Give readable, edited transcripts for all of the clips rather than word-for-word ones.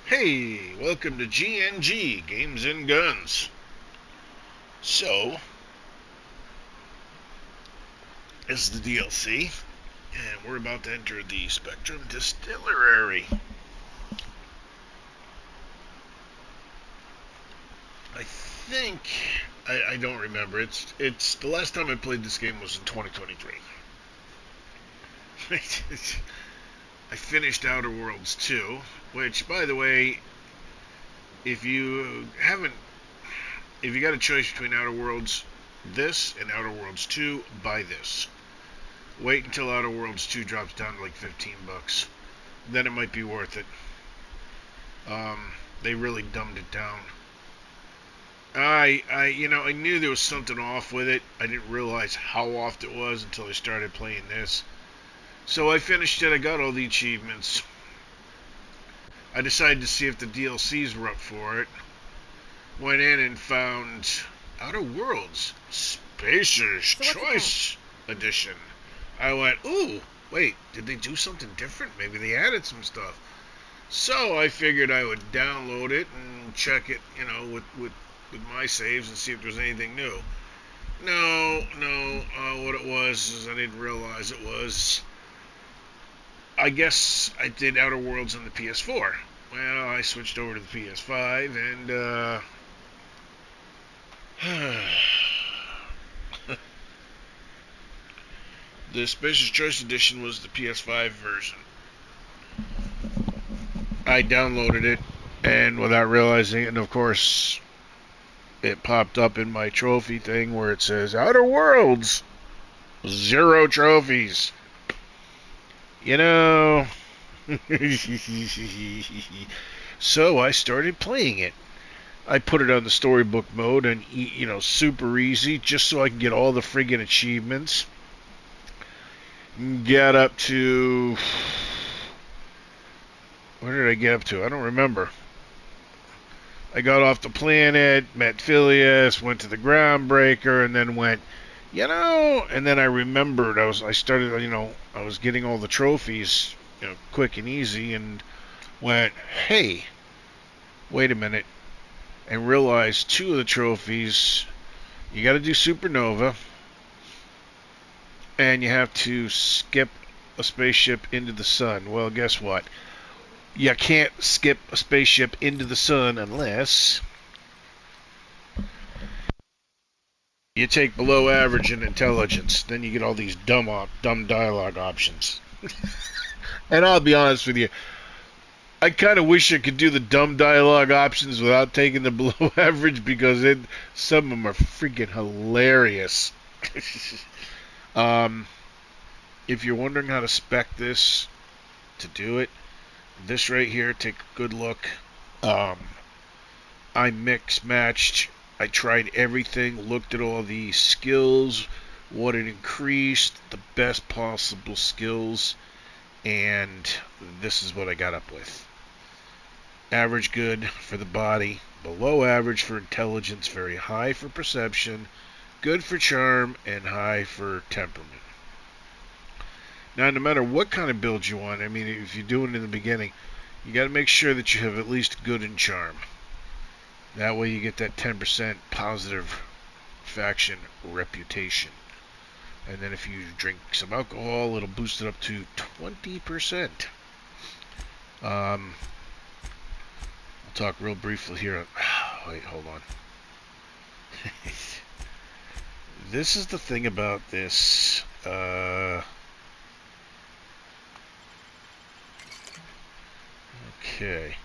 Hey, welcome to GNG, Games and Guns. So, this is the DLC, and we're about to enter the Spectrum Distillery. I think, I don't remember, it's the last time I played this game was in 2023. I finished Outer Worlds 2, which, by the way, if you haven't, if you got a choice between Outer Worlds this and Outer Worlds 2, buy this. Wait until Outer Worlds 2 drops down to like $15. Then it might be worth it. They really dumbed it down. I knew there was something off with it. I didn't realize how off it was until I started playing this. So I finished it. I got all the achievements. I decided to see if the DLCs were up for it. Went in and found Outer Worlds Spacer's Choice Edition. I went, ooh, wait, did they do something different? Maybe they added some stuff. So I figured I would download it and check it, with my saves and see if there's anything new. No. What it was is I didn't realize it was. I guess I did Outer Worlds on the PS4. Well, I switched over to the PS5 and the Spacer's Choice Edition was the PS5 version. I downloaded it, and without realizing it, and of course, it popped up in my trophy thing where it says Outer Worlds, 0 trophies. You know. So I started playing it. I put it on the storybook mode and, super easy, just so I can get all the friggin' achievements. Get up to. Where did I get up to? I don't remember. I got off the planet, met Phileas, went to the Groundbreaker, and then went, and then I remembered I was getting all the trophies, quick and easy, and went, hey, wait a minute, and realized 2 of the trophies, you got to do Supernova, and you have to skip a spaceship into the sun. Well, guess what? You can't skip a spaceship into the sun unless you take below average in intelligence. Then you get all these dumb dialogue options. And I'll be honest with you, I kind of wish I could do the dumb dialogue options without taking the below average because some of them are freaking hilarious. um, if you're wondering how to spec this to do it, this right here, take a good look. I matched. I tried everything, looked at all the skills, what it increased, the best possible skills, and this is what I got up with. Average good for the body, below average for intelligence, very high for perception, good for charm, and high for temperament. Now, no matter what kind of build you want, I mean, if you're doing it in the beginning, you got to make sure that you have at least good in charm. That way you get that 10% positive faction reputation. And then if you drink some alcohol, it'll boost it up to 20%. I'll talk real briefly here. Wait, hold on. This is the thing about this. Okay.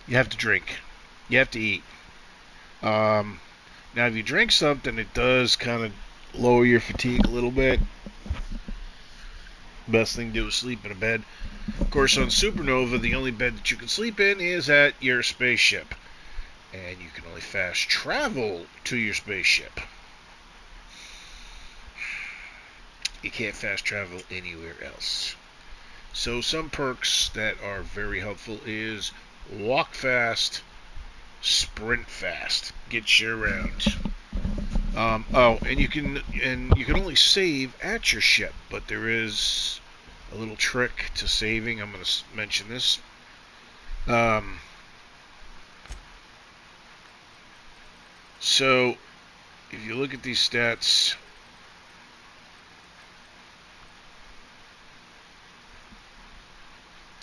You have to drink. You have to eat. Now, if you drink something, it does kind of lower your fatigue a little bit. Best thing to do is sleep in a bed. Of course, on Supernova, the only bed that you can sleep in is at your spaceship. And you can only fast travel to your spaceship. You can't fast travel anywhere else. So some perks that are very helpful is walk fast, sprint fast, get you around. And you can only save at your ship, but there is a little trick to saving. I'm going to mention this. Um, so if you look at these stats,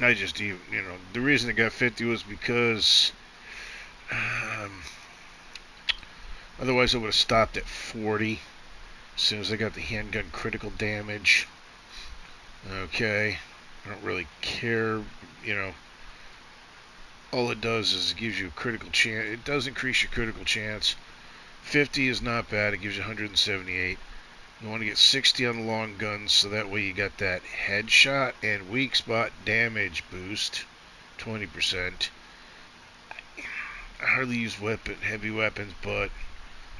I just even, the reason it got 50 was because um, otherwise I would have stopped at 40 as soon as I got the handgun critical damage. Okay, I don't really care, you know. All it does is it gives you a critical chance. It does increase your critical chance. 50 is not bad. It gives you 178. You want to get 60 on the long guns so that way you got that headshot and weak spot damage boost, 20%. I hardly use heavy weapons, but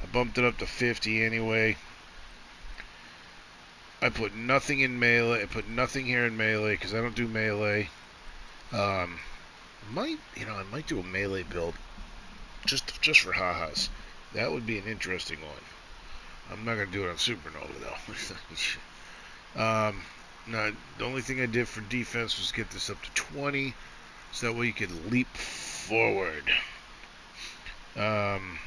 I bumped it up to 50 anyway. I put nothing in melee. I put nothing here in melee because I don't do melee. Um, I might do a melee build just for ha-has. That would be an interesting one. I'm not gonna do it on Supernova though. No, the only thing I did for defense was get this up to 20, so that way you could leap forward. Um,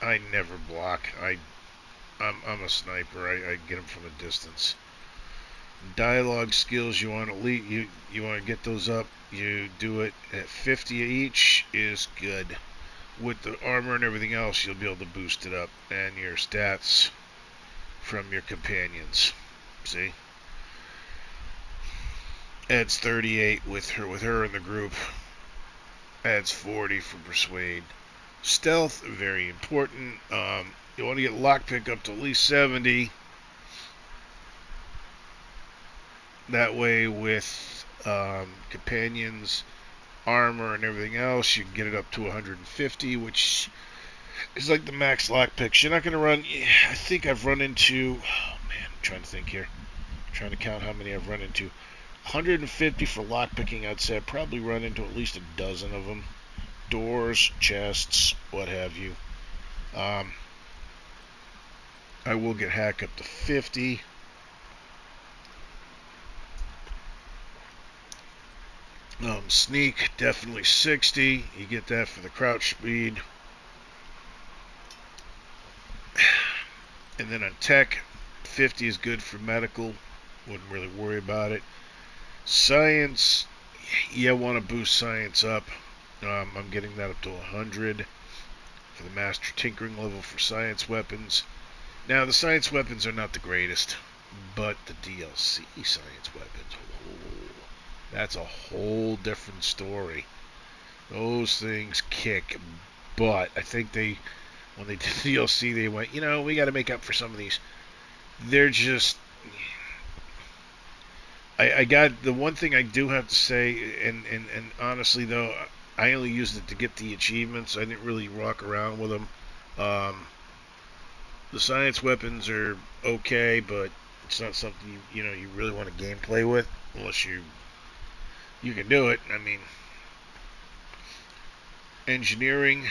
I never block. I'm a sniper. I get them from a distance. Dialogue skills, you want to you want to get those up. You do it at 50 each is good. With the armor and everything else, you'll be able to boost it up, and your stats from your companions. See, adds 38 with her in the group. Adds 40 for persuade. Stealth, very important. You want to get lockpick up to at least 70. That way, with companions, armor, and everything else, you can get it up to 150, which is like the max lockpicks. You're not going to run. I think I've run into. Oh man, I'm trying to think here. I'm trying to count how many I've run into. 150 for lockpicking. I'd say I'd probably run into at least a dozen of them. Doors, chests, what have you. I will get hack up to 50. Sneak, definitely 60. You get that for the crouch speed. And then on tech, 50 is good for medical. Wouldn't really worry about it. Science, you want to boost science up. I'm getting that up to 100 for the master tinkering level for science weapons. Now, the science weapons are not the greatest, but the DLC science weapons, oh, that's a whole different story. Those things kick butt. I think when they did the DLC, they went, we got to make up for some of these. They're just. I got the one thing I do have to say, and honestly though, I only used it to get the achievements. I didn't really walk around with them. The science weapons are okay, but it's not something you really want to gameplay with unless you can do it. I mean, engineering.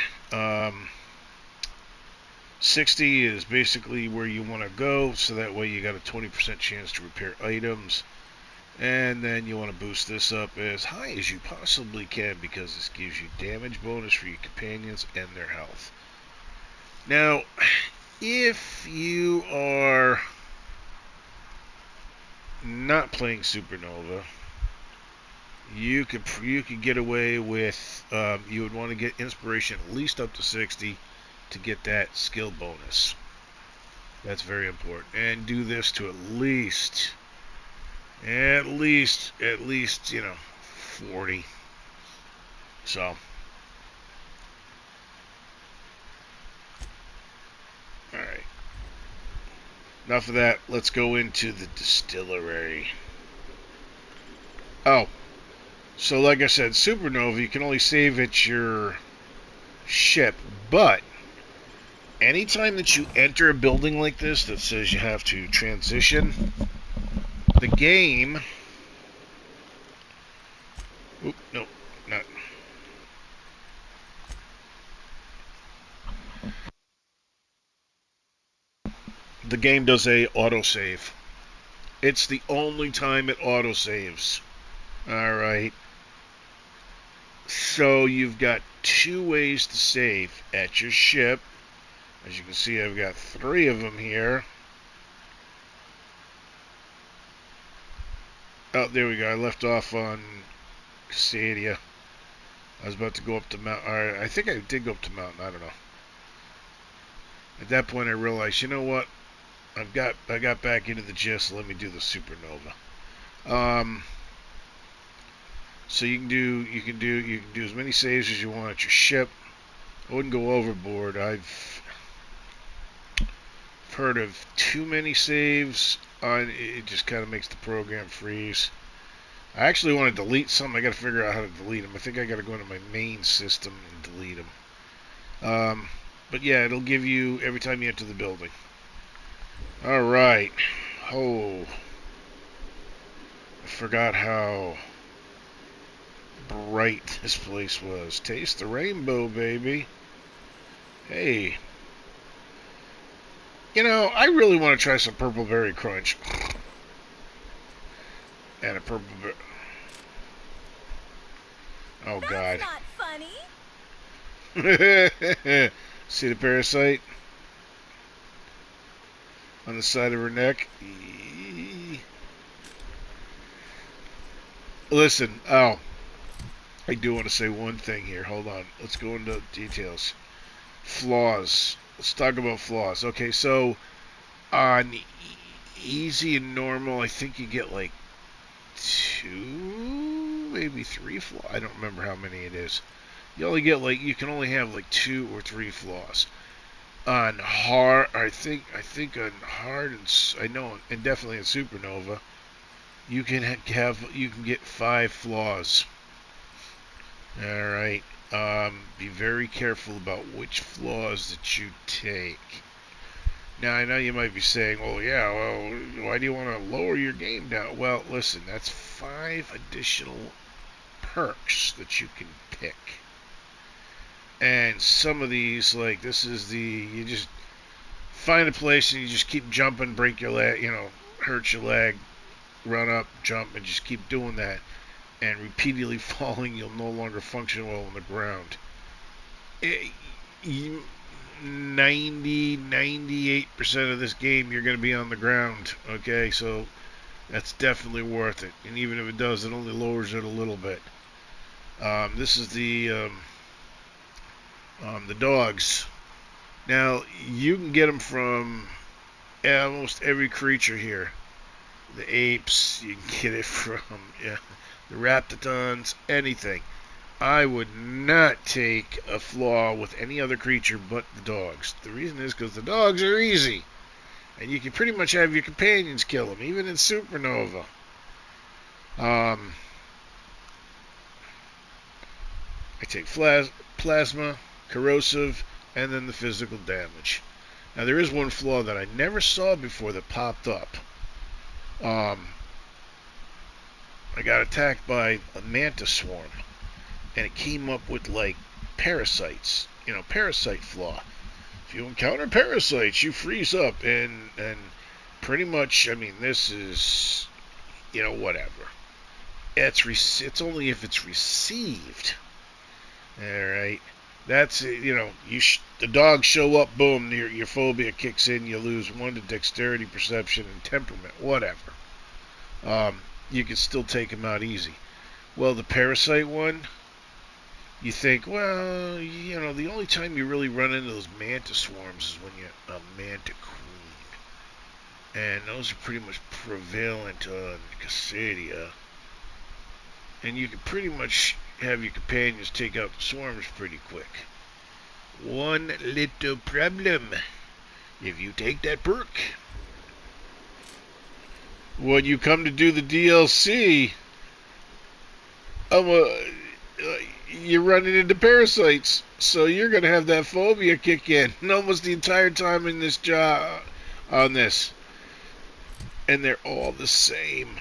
60 is basically where you want to go, so that way you got a 20% chance to repair items. And then you want to boost this up as high as you possibly can because this gives you damage bonus for your companions and their health. Now, if you are not playing Supernova, you could get away with you would want to get inspiration at least up to 60 to get that skill bonus. That's very important. And do this to at least 40. So, all right. Enough of that. Let's go into the distillery. Oh, so like I said, Supernova, you can only save at your ship, but anytime that you enter a building like this that says you have to transition, the game. Oop, no, not. The game does a autosave. It's the only time it autosaves. All right. So you've got 2 ways to save at your ship. As you can see, I've got 3 of them here. Oh, there we go. I left off on Cascadia. I was about to go up to Mount. Or I think I did go up to Mountain. I don't know. At that point, I realized, you know what? I got back into the gist. So let me do the supernova. So you can do as many saves as you want at your ship. I wouldn't go overboard. I've heard of too many saves. It just kind of makes the program freeze. I actually want to delete some. I got to figure out how to delete them. I think I got to go into my main system and delete them. But yeah, it'll give you every time you enter the building. All right. Oh, I forgot how bright this place was. Taste the rainbow, baby. Hey. You know, I really want to try some purple berry crunch. And a purple berry. Oh, God. That's not funny. See the parasite? On the side of her neck? Listen, I do want to say one thing here. Hold on. Let's go into details. Flaws. Let's talk about flaws. Okay, so on easy and normal, I think you get like 2, maybe 3 flaws. I don't remember how many it is. You can only have like 2 or 3 flaws. On hard, I think on hard, and definitely in supernova, you can get 5 flaws. All right. Be very careful about which flaws that you take. Now, I know you might be saying, "Oh, yeah, well, why do you want to lower your game down?" Well, listen, that's 5 additional perks that you can pick. And some of these, like this is you just find a place and you just keep jumping, break your leg, hurt your leg, run up, jump, and just keep doing that. And repeatedly falling, you'll no longer function well on the ground. 98% of this game, you're going to be on the ground. Okay, so that's definitely worth it. And even if it does, it only lowers it a little bit. This is the dogs. Now, you can get them from almost every creature here. The apes, you can get it from the raptidons, anything. I would not take a flaw with any other creature but the dogs. The reason is because the dogs are easy. And you can pretty much have your companions kill them, even in supernova. I take plasma, corrosive, and then the physical damage. Now, there is one flaw that I never saw before that popped up. I got attacked by a mantis swarm, and it came up with, like, parasites. Parasite flaw. If you encounter parasites, you freeze up, and pretty much, I mean, this is, whatever. It's only if it's received. All right. That's the dogs show up, boom, your phobia kicks in, you lose 1 to dexterity, perception, and temperament, whatever. You can still take them out easy. Well, the parasite one, you think, well, the only time you really run into those mantis swarms is when you're a manta queen. And those are pretty much prevalent on Cascadia. And you can pretty much have your companions take out the swarms pretty quick. One little problem. If you take that perk, when you come to do the DLC, you're running into parasites. So you're going to have that phobia kick in almost the entire time in this job on this. And they're all the same.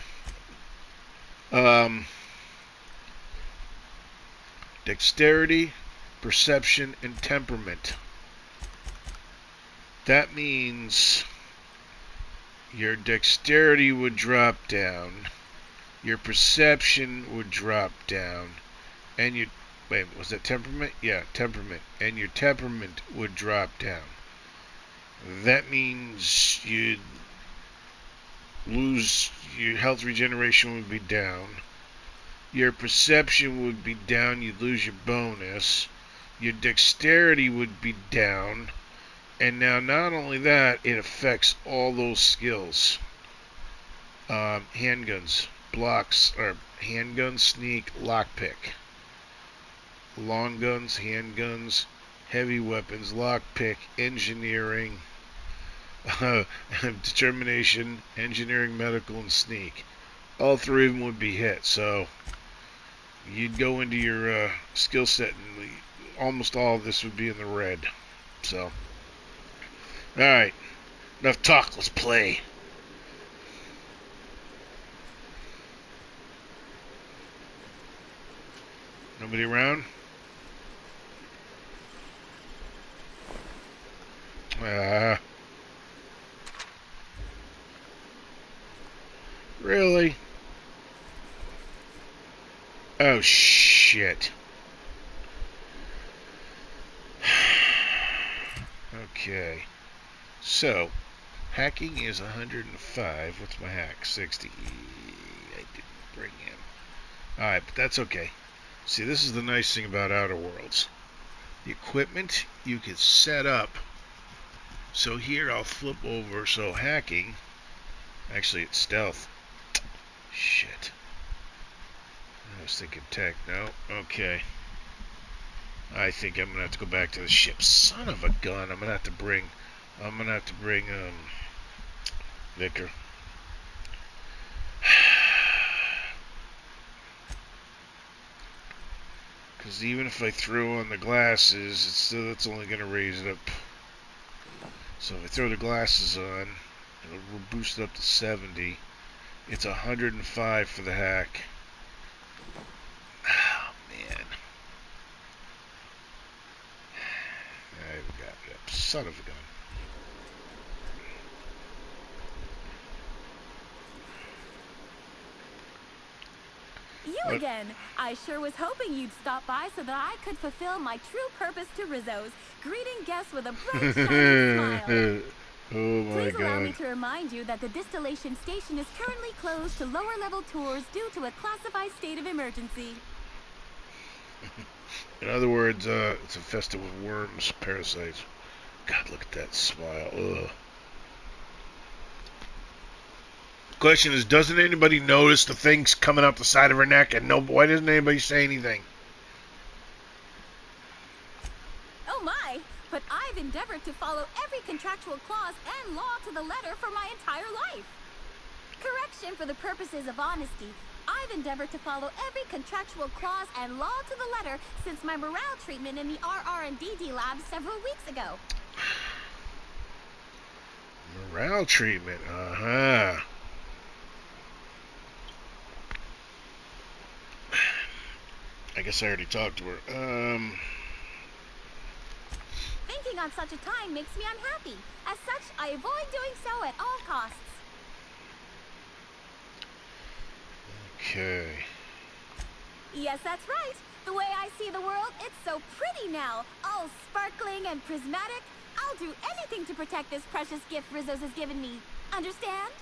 Dexterity, perception, and temperament. That means your dexterity would drop down, your perception would drop down, and your Wait, was that temperament? Yeah, temperament. And your temperament would drop down. That means you'd lose, your health regeneration would be down. Your perception would be down. You'd lose your bonus. Your dexterity would be down. And now, not only that, it affects all those skills. Handguns, blocks, or handgun, sneak, lockpick. Long guns, handguns, heavy weapons, lockpick, engineering, determination, engineering, medical, and sneak. All three of them would be hit. So you'd go into your skill set, and almost all of this would be in the red. So, all right, enough talk. Let's play. Nobody around? Really? Oh, shit. Okay. So, hacking is 105. What's my hack? 60. I didn't bring in. Alright, but that's okay. See, this is the nice thing about Outer Worlds. The equipment you can set up. So here I'll flip over. So hacking. Actually, it's stealth. Shit. I was thinking tech. No. Okay. I think I'm gonna have to go back to the ship. Son of a gun. I'm gonna have to bring Vicar. Because even if I throw on the glasses, that's only gonna raise it up. So if I throw the glasses on, it'll boost it up to 70. It's 105 for the hack. Oh, man. I got it up. Son of a gun. You again. I sure was hoping you'd stop by so that I could fulfill my true purpose to Rizzo's, greeting guests with a bright, shining smile. Oh my Please allow God. me to remind you that the distillation station is currently closed to lower-level tours due to a classified state of emergency. In other words, it's infested with worms, parasites. God, look at that smile. Ugh. Question is, doesn't anybody notice the things coming up the side of her neck? And why doesn't anybody say anything? Oh my! But I've endeavored to follow every contractual clause and law to the letter for my entire life. Correction, for the purposes of honesty, I've endeavored to follow every contractual clause and law to the letter since my morale treatment in the RR&DD lab several weeks ago. Morale treatment, uh-huh. I guess I already talked to her. Thinking on such a time makes me unhappy. As such, I avoid doing so at all costs. Okay. Yes, that's right. The way I see the world, it's so pretty now. All sparkling and prismatic. I'll do anything to protect this precious gift Rizzo's has given me. Understand?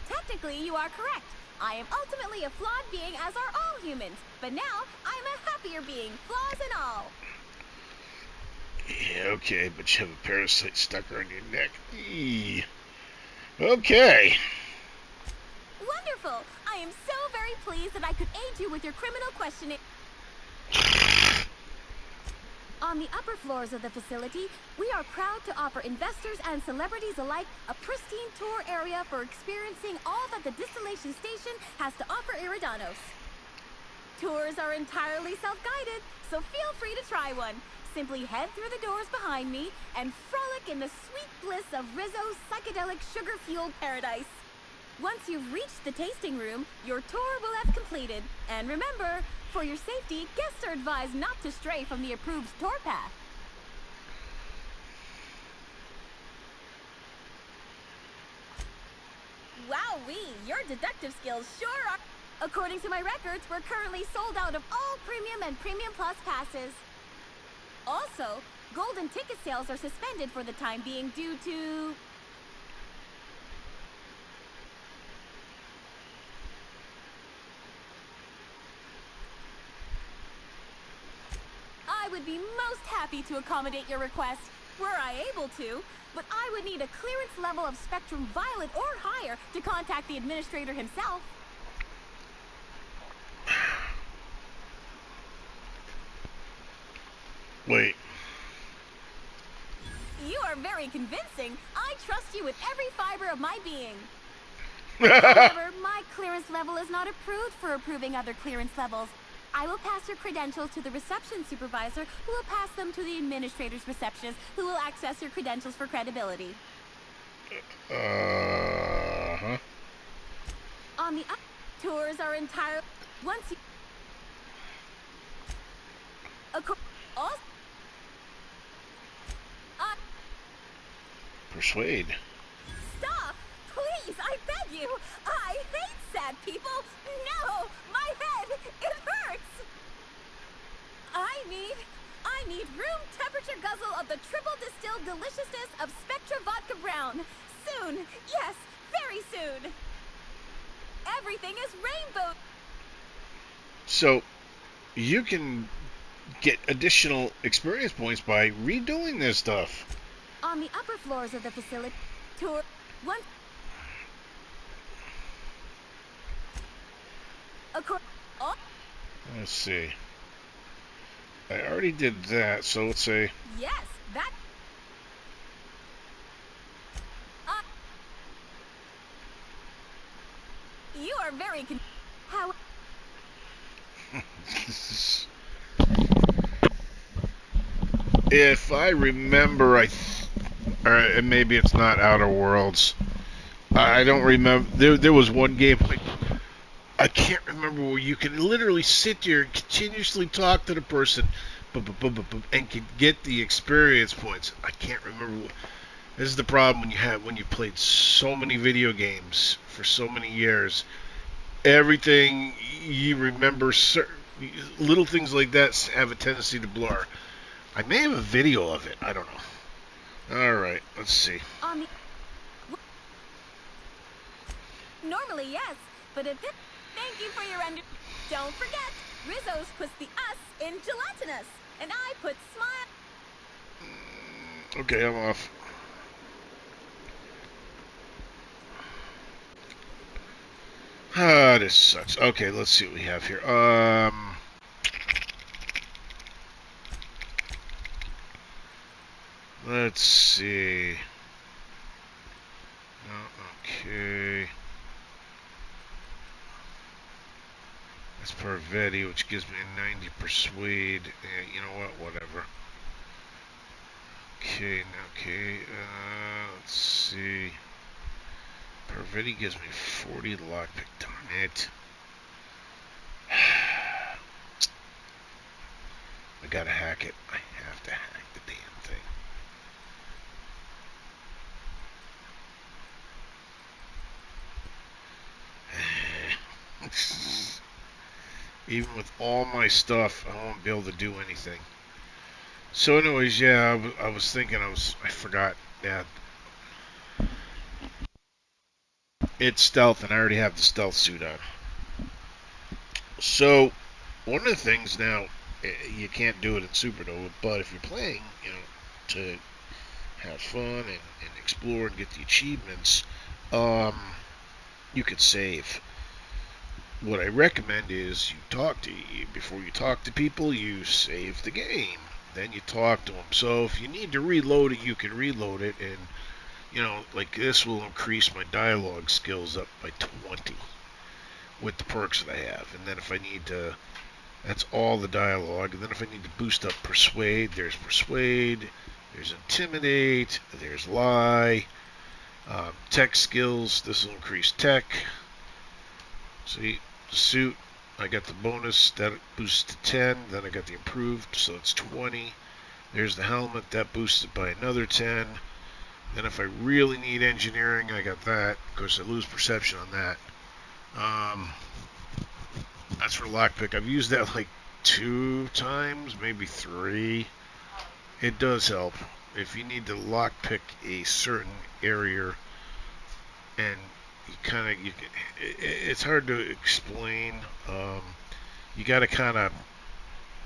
Technically, you are correct. I am ultimately a flawed being, as are all humans. But now, I'm a happier being, flaws and all. Yeah, okay, but you have a parasite stuck around your neck. Eee. Okay. Wonderful! I am so very pleased that I could aid you with your criminal questioning. On the upper floors of the facility, we are proud to offer investors and celebrities alike a pristine tour area for experiencing all that the distillation station has to offer Iridanos. Tours are entirely self-guided, so feel free to try one. Simply head through the doors behind me and frolic in the sweet bliss of Rizzo's psychedelic sugar-fueled paradise. Once you've reached the tasting room, your tour will have completed. And remember, for your safety, guests are advised not to stray from the approved tour path. Wowee, your deductive skills sure are... According to my records, we're currently sold out of all Premium and Premium Plus passes. Also, golden ticket sales are suspended for the time being due to... I would be most happy to accommodate your request, were I able to, but I would need a clearance level of Spectrum Violet or higher to contact the administrator himself. Wait. You are very convincing. I trust you with every fiber of my being. However, my clearance level is not approved for approving other clearance levels. I will pass your credentials to the reception supervisor, who will pass them to the administrator's receptionist, who will access your credentials for credibility. Uh-huh. On the tours are entirely... Once you... Also... Persuade. Stop! Please, I beg you! I hate sad people! No! My head! It hurts! I need room temperature guzzle of the triple distilled deliciousness of Spectra Vodka Brown. Soon! Yes, very soon! Everything is rainbow! So, you can get additional experience points by redoing this stuff. On the upper floors of the facility, tour one. Let's see. I already did that, so let's say. Yes, that. You are very how. If I remember, or maybe it's not Outer Worlds. I don't remember. There was one game, I can't remember, where you can literally sit there and continuously talk to the person and can get the experience points. I can't remember. This is the problem when you played so many video games for so many years. Everything you remember, little things like that have a tendency to blur. I may have a video of it. I don't know. All right, let's see. Normally, yes, but at this... Thank you for your Don't forget, Rizzo's puts the us in gelatinous, and I put smile... Okay, I'm off. Ah, this sucks. Okay, let's see what we have here. Let's see. Okay. That's Parvetti, which gives me a 90 persuade. You know what? Whatever. Okay, let's see. Parvetti gives me 40 lockpick. Darn it. I gotta hack it. I have to hack the damn thing. Even with all my stuff, I won't be able to do anything. So anyways, yeah, I was thinking, I forgot that it's stealth, and I already have the stealth suit on. So, one of the things now, you can't do it in Supernova, but if you're playing, to have fun and explore and get the achievements, you can save. What I recommend is before you talk to people, you save the game. Then you talk to them. So if you need to reload it, you can reload it, and like this will increase my dialogue skills up by 20 with the perks that I have. And then if I need to, that's all the dialogue. And then if I need to boost up Persuade, there's Intimidate, there's Lie, tech skills. This will increase tech. See, the suit, I got the bonus, that boosts to 10, then I got the improved, so it's 20. There's the helmet, that boosts it by another 10. Then if I really need engineering, I got that. Of course, I lose perception on that. That's for lockpick. I've used that like 2 times, maybe 3. It does help. If you need to lockpick a certain area, and it's hard to explain. You got to kind of,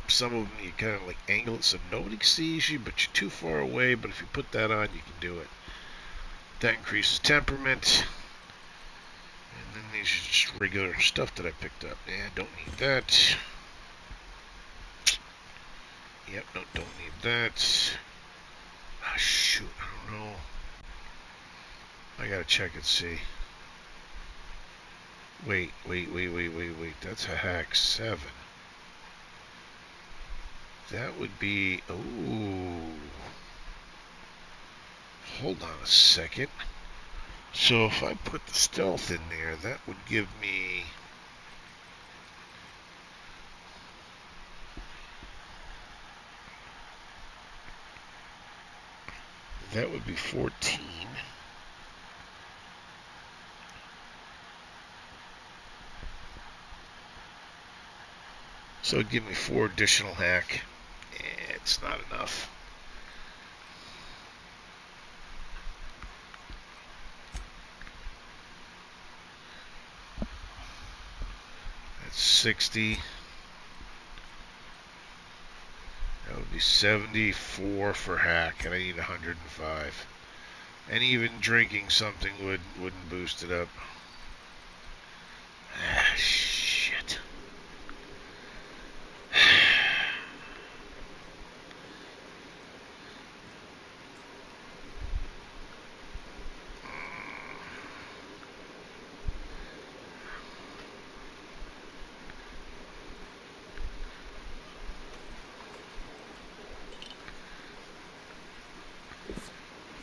some of them you kind of like angle it so nobody sees you, but you're too far away. But if you put that on, you can do it. That increases temperament. And then these are just regular stuff that I picked up. Yeah, don't need that. Yep, no, don't need that. Ah, shoot, I don't know. I gotta check and see. Wait. That's a hack 7. That would be... Ooh. Hold on a second. So if I put the stealth in there, that would give me... That would be 14. So it'd give me 4 additional hack. It's not enough. That's 60. That would be 74 for hack, and I need 105. And even drinking something wouldn't boost it up. Ah, shit.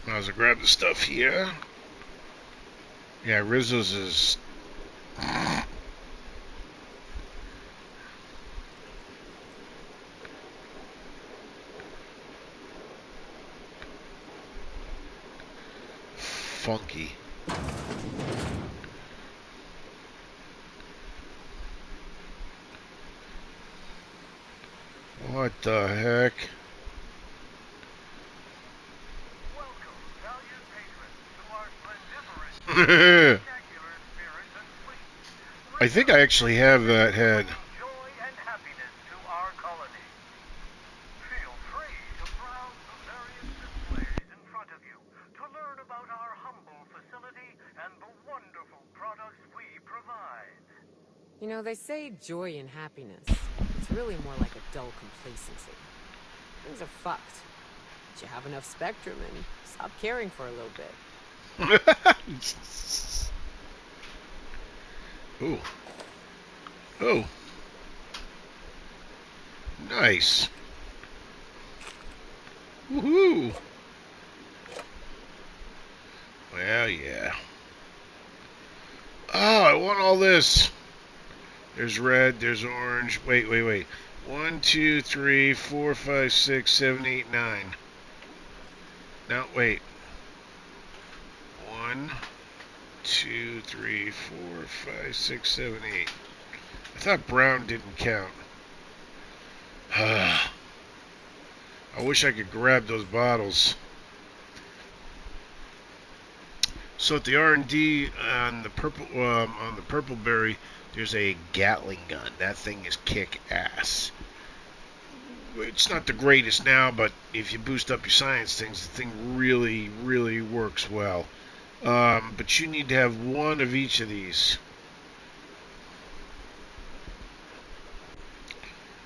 Might as well grab the stuff here. Yeah, Rizzo's is... funky. What the heck? I think I actually have that head. You know, they say joy and happiness. It's really more like a dull complacency. Things are fucked. But you have enough spectrum and stop caring for a little bit. Ooh. Oh. Nice. Woohoo. Well, yeah. Oh, I want all this. There's red, there's orange. Wait. 1, 2, 3, 4, 5, 6, 7, 8, 9. Now, wait. 1, 2, 3, 4, 5, 6, 7, 8. I thought brown didn't count. I wish I could grab those bottles. So at the R&D on the purple berry, there's a Gatling gun. That thing is kick ass. It's not the greatest now, but if you boost up your science things, the thing really works well. But you need to have 1 of each of these.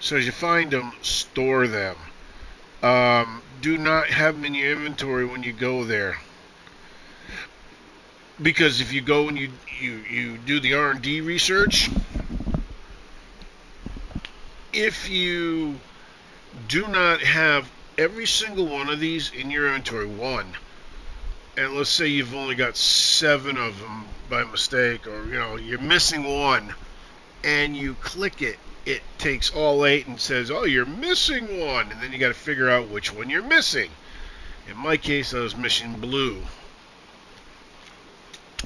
So as you find them, store them. Do not have them in your inventory when you go there. Because if you go and you do the R&D research, if you do not have every single one of these in your inventory, 1, and let's say you've only got 7 of them by mistake, or you're missing 1, and you click it, it takes all 8 and says, oh, you're missing 1, and then you got to figure out which one you're missing. In my case, I was missing blue.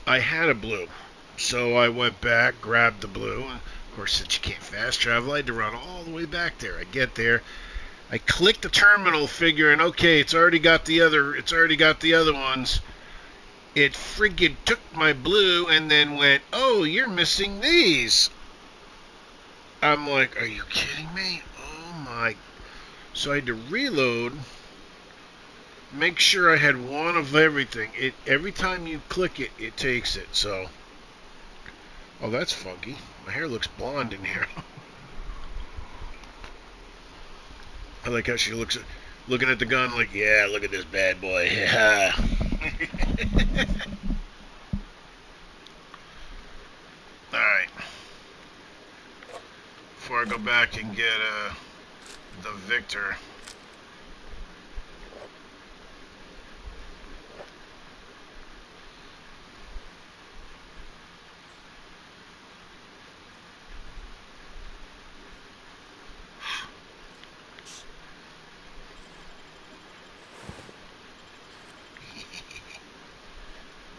I had a blue, so I went back, grabbed the blue, and Of course, since you can't fast travel, I had to run all the way back there. I get there, I click the terminal, figuring, okay, it's already got the other ones. It friggin' took my blue and then went, oh, you're missing these. I'm like, are you kidding me? Oh my. So I had to reload, make sure I had one of everything. Every time you click it, it takes it. So, oh, that's funky. My hair looks blonde in here. I like how she looks looking at the gun like, yeah, look at this bad boy. Yeah. Alright. Before I go back and get the Victor.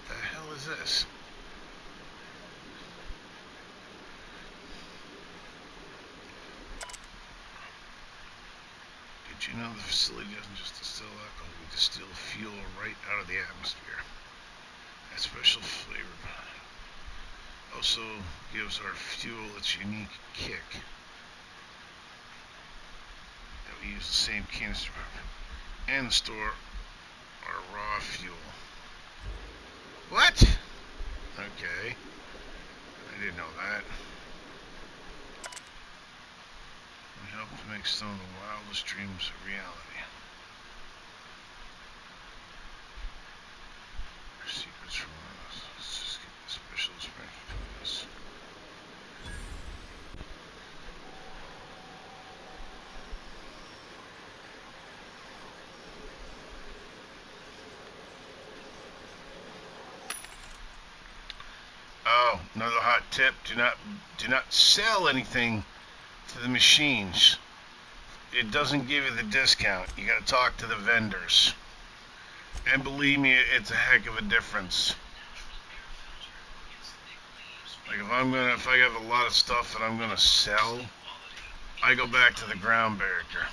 The hell is this? Did you know the facility doesn't just distill alcohol, we distill fuel right out of the atmosphere. That special flavor also gives our fuel its unique kick. That we use the same canister and store our raw fuel. What? Okay. I didn't know that. We help to make some of the wildest dreams a reality. Our secrets from us. Let's just get the special inspection for this. Oh, another hot tip: do not sell anything to the machines. It doesn't give you the discount. You got to talk to the vendors, and believe me, it's a heck of a difference. Like if I have a lot of stuff that I'm gonna sell, I go back to the ground breaker.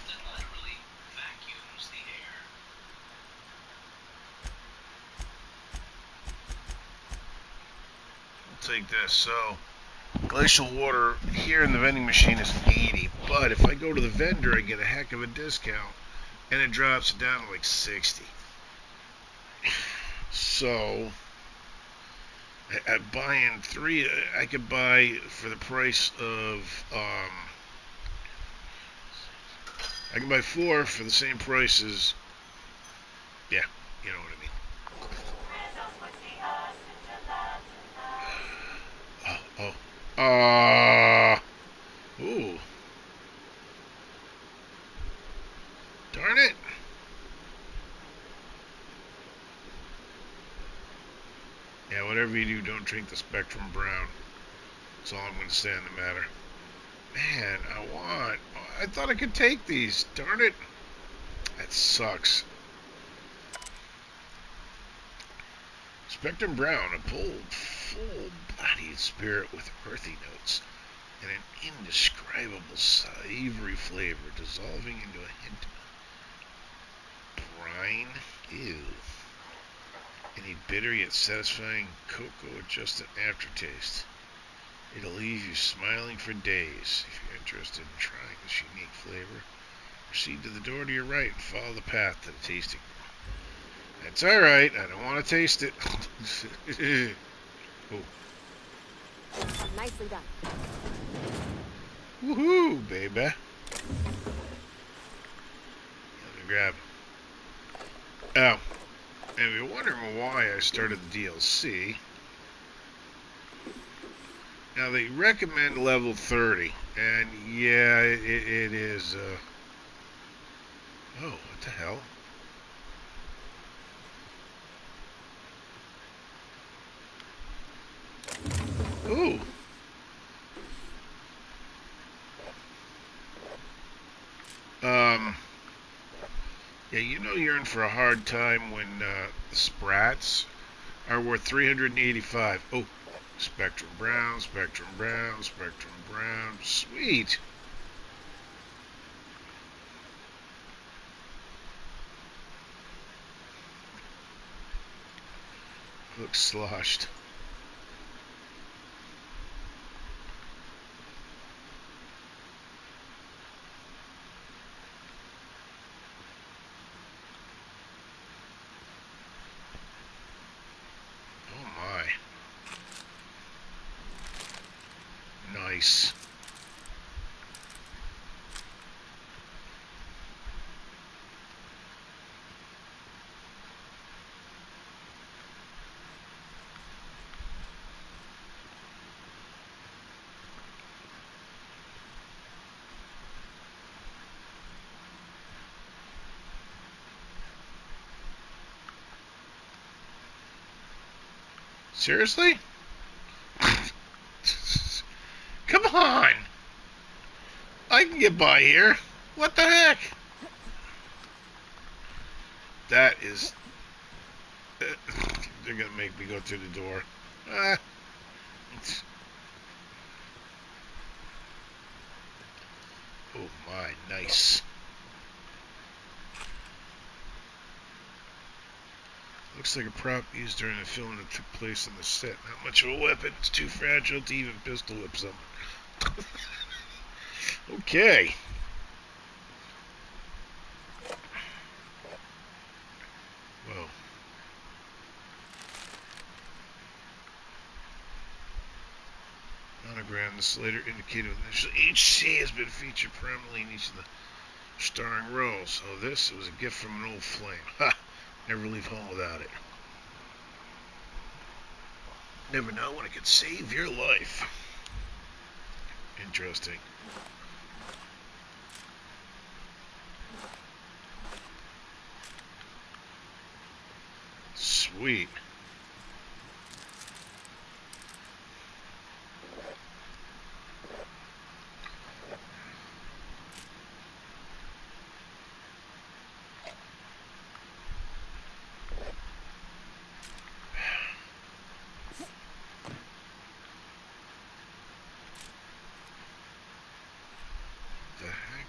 Take this. So, glacial water here in the vending machine is 80, but if I go to the vendor, I get a heck of a discount, and it drops it down to like 60. So, I buy in 3. I could buy for the price of, I can buy 4 for the same price as, yeah, you know what I mean. Ooh. Darn it. Yeah, whatever you do, don't drink the Spectrum Brown. That's all I'm going to say on the matter. Man, I thought I could take these. Darn it. That sucks. Spectrum Brown, a bold, full-bodied spirit with earthy notes and an indescribable savory flavor dissolving into a hint of brine. Ew. And a bitter yet satisfying cocoa-adjusted aftertaste. It'll leave you smiling for days. If you're interested in trying this unique flavor, proceed to the door to your right and follow the path to the tasting room. That's alright, I don't want to taste it. Oh. Nicely done. Woohoo, baby. Let me grab it. Oh, and if you're wondering why I started the DLC, now they recommend level 30, and yeah, it is, oh, what the hell? Ooh. Yeah, you know you're in for a hard time when the Sprats are worth 385. Oh, Spectrum brown, spectrum brown, spectrum brown. Sweet. Looks sloshed. Oh my. Nice. Seriously? Come on! I can get by here. What the heck? That is... they're gonna make me go through the door. Ah. Oh my, nice. Looks like a prop used during a film that took place on the set. Not much of a weapon. It's too fragile to even pistol whip someone. Okay. Whoa. Monogram. This later indicated initially HC has been featured prominently in each of the starring roles. Oh, this was a gift from an old flame. Ha! Never leave home without it. Never know when it could save your life. Interesting. Sweet. The heck?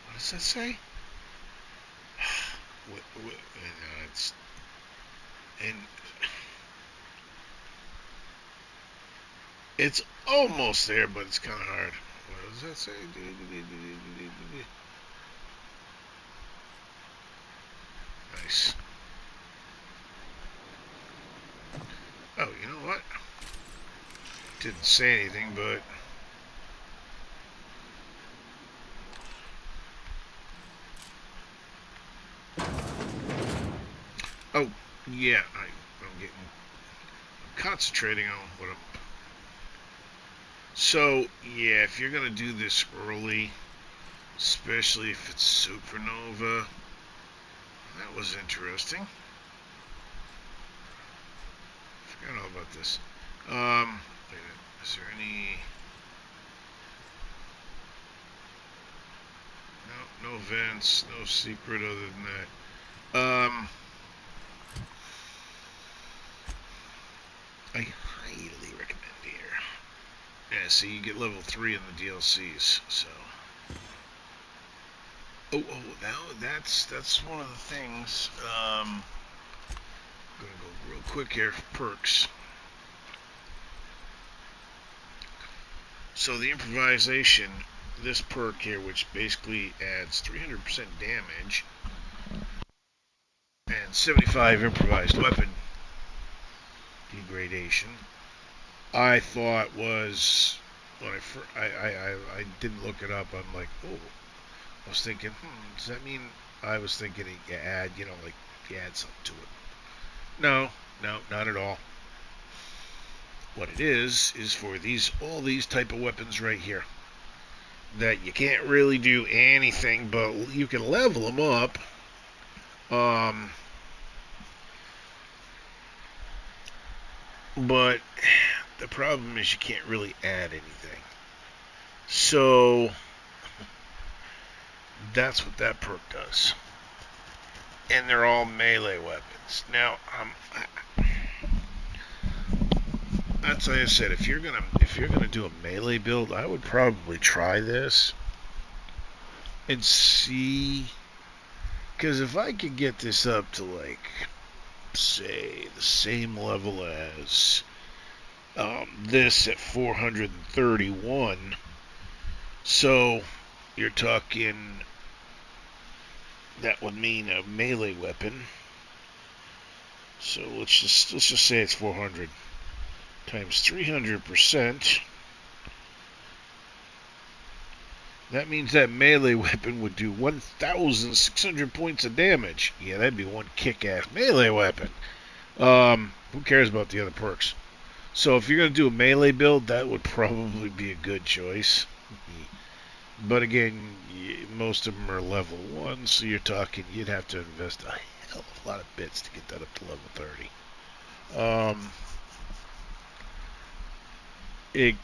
What does that say? It's and it's almost there, but it's kind of hard. What does that say? Nice. Oh, you know what? Didn't say anything, but oh yeah, I'm concentrating on what I'm. So yeah, if you're gonna do this early, especially if it's supernova, that was interesting. Forgot all about this. Wait a minute. Is there any? No, no vents, no secret other than that. I highly recommend here. Yeah, so you get level 3 in the DLCs. So, that's one of the things. Gonna go real quick here. Perks. So the improvisation, this perk here, which basically adds 300% damage and 75 improvised weapon degradation, I thought was when I didn't look it up. I'm like, oh, I was thinking, does that mean I was thinking you add, like you add something to it? No, no, not at all. What it is for all these type of weapons right here. that you can't really do anything, but you can level them up. But the problem is you can't really add anything. So that's what that perk does. And they're all melee weapons. Now, that's like I said. If you're gonna do a melee build, I would probably try this and see. Because if I could get this up to like, say, the same level as this at 431, so you're talking. That would mean a melee weapon. So let's just say it's 400 times 300%. That means that melee weapon would do 1,600 points of damage. Yeah, that'd be one kick-ass melee weapon. Who cares about the other perks? So if you're going to do a melee build, that would probably be a good choice. But again, most of them are level 1, so you're talking you'd have to invest a hell of a lot of bits to get that up to level 30.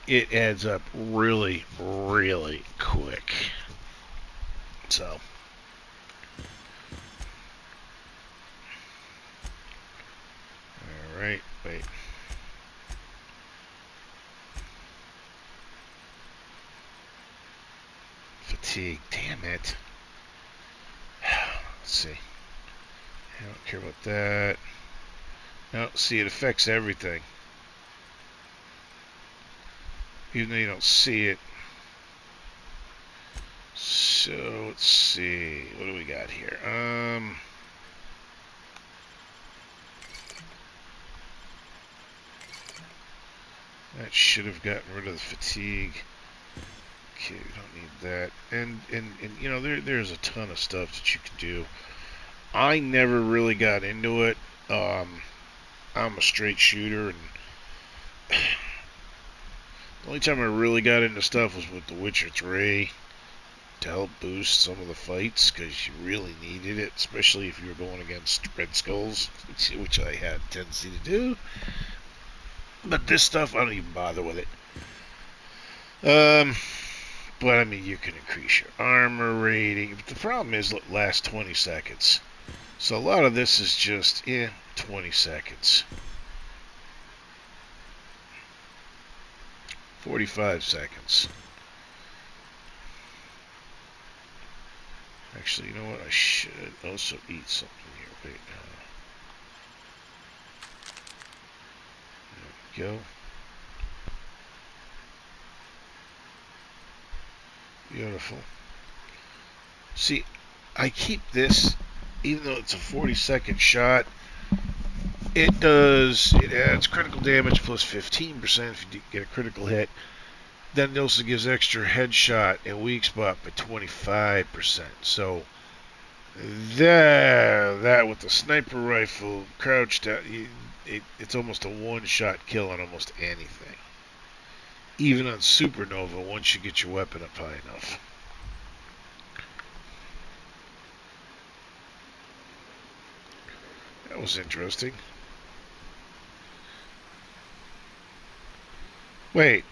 It adds up really, really quick. So, all right, wait. Fatigue, damn it. Let's see. I don't care about that. No, see, it affects everything. Even though you don't see it. So, let's see. What do we got here? That should have gotten rid of the fatigue. Okay, we don't need that. And you know, there's a ton of stuff that you can do. I never really got into it. I'm a straight shooter, and the only time I really got into stuff was with The Witcher 3 to help boost some of the fights, because you really needed it, especially if you were going against Red Skulls, which I had a tendency to do. But this stuff, I don't even bother with it. But I mean, you can increase your armor rating. But the problem is, it lasts 20 seconds. So a lot of this is just, 20 seconds. 45 seconds. Actually, you know what? I should also eat something here. Wait, there we go. Beautiful. See, I keep this, even though it's a 40-second shot, it adds critical damage plus 15% if you get a critical hit. Then it also gives extra headshot and weak spot by 25%. So, that with the sniper rifle crouched out, it's almost a one-shot kill on almost anything. Even on Supernova, once you get your weapon up high enough. That was interesting. Wait.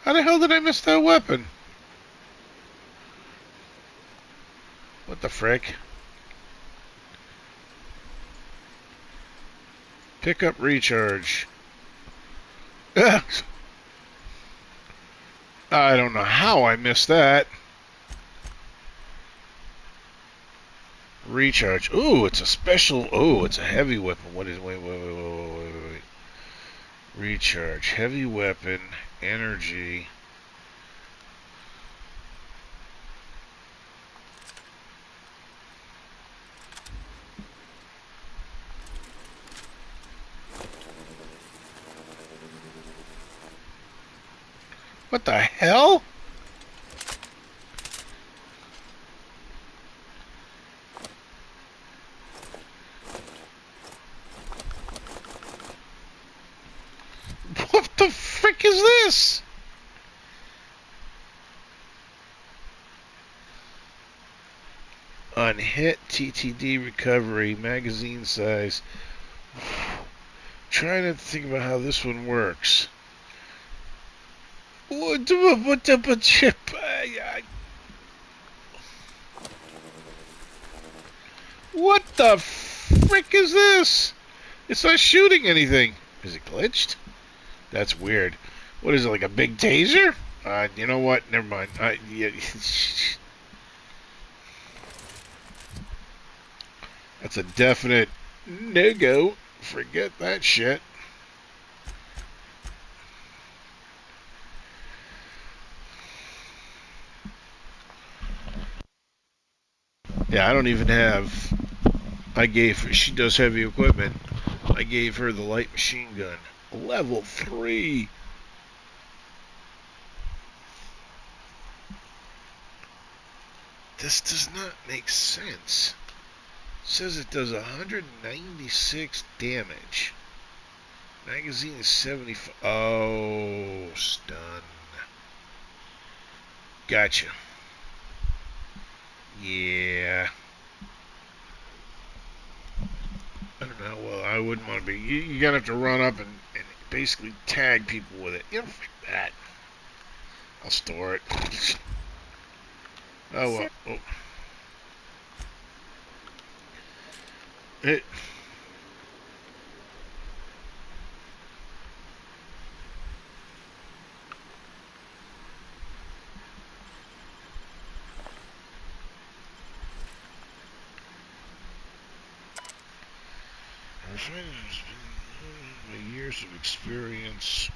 How the hell did I miss that weapon? What the frick? Pick up recharge. I don't know how I missed that. Recharge. Ooh, it's a special. Oh, it's a heavy weapon. What is? Wait. Recharge. Heavy weapon. Energy. What the hell? the frick is this? On hit TTD recovery, magazine size. Trying to think about how this one works. What the chip? What the frick is this? It's not shooting anything. Is it glitched? That's weird. What is it, like a big taser? You know what? Never mind. Yeah. That's a definite no-go. Forget that shit. Yeah, I don't even have... I gave her... She does heavy equipment. I gave her the light machine gun. Level 3. This does not make sense. It says it does 196 damage. Magazine is 75. Oh, stun. Gotcha. Yeah. I don't know. Well, I wouldn't want to be. You're going to have to run up and basically tag people with it. You know, fuck that. I'll store it. Oh, well. Sure. Oh. It, my years of experience.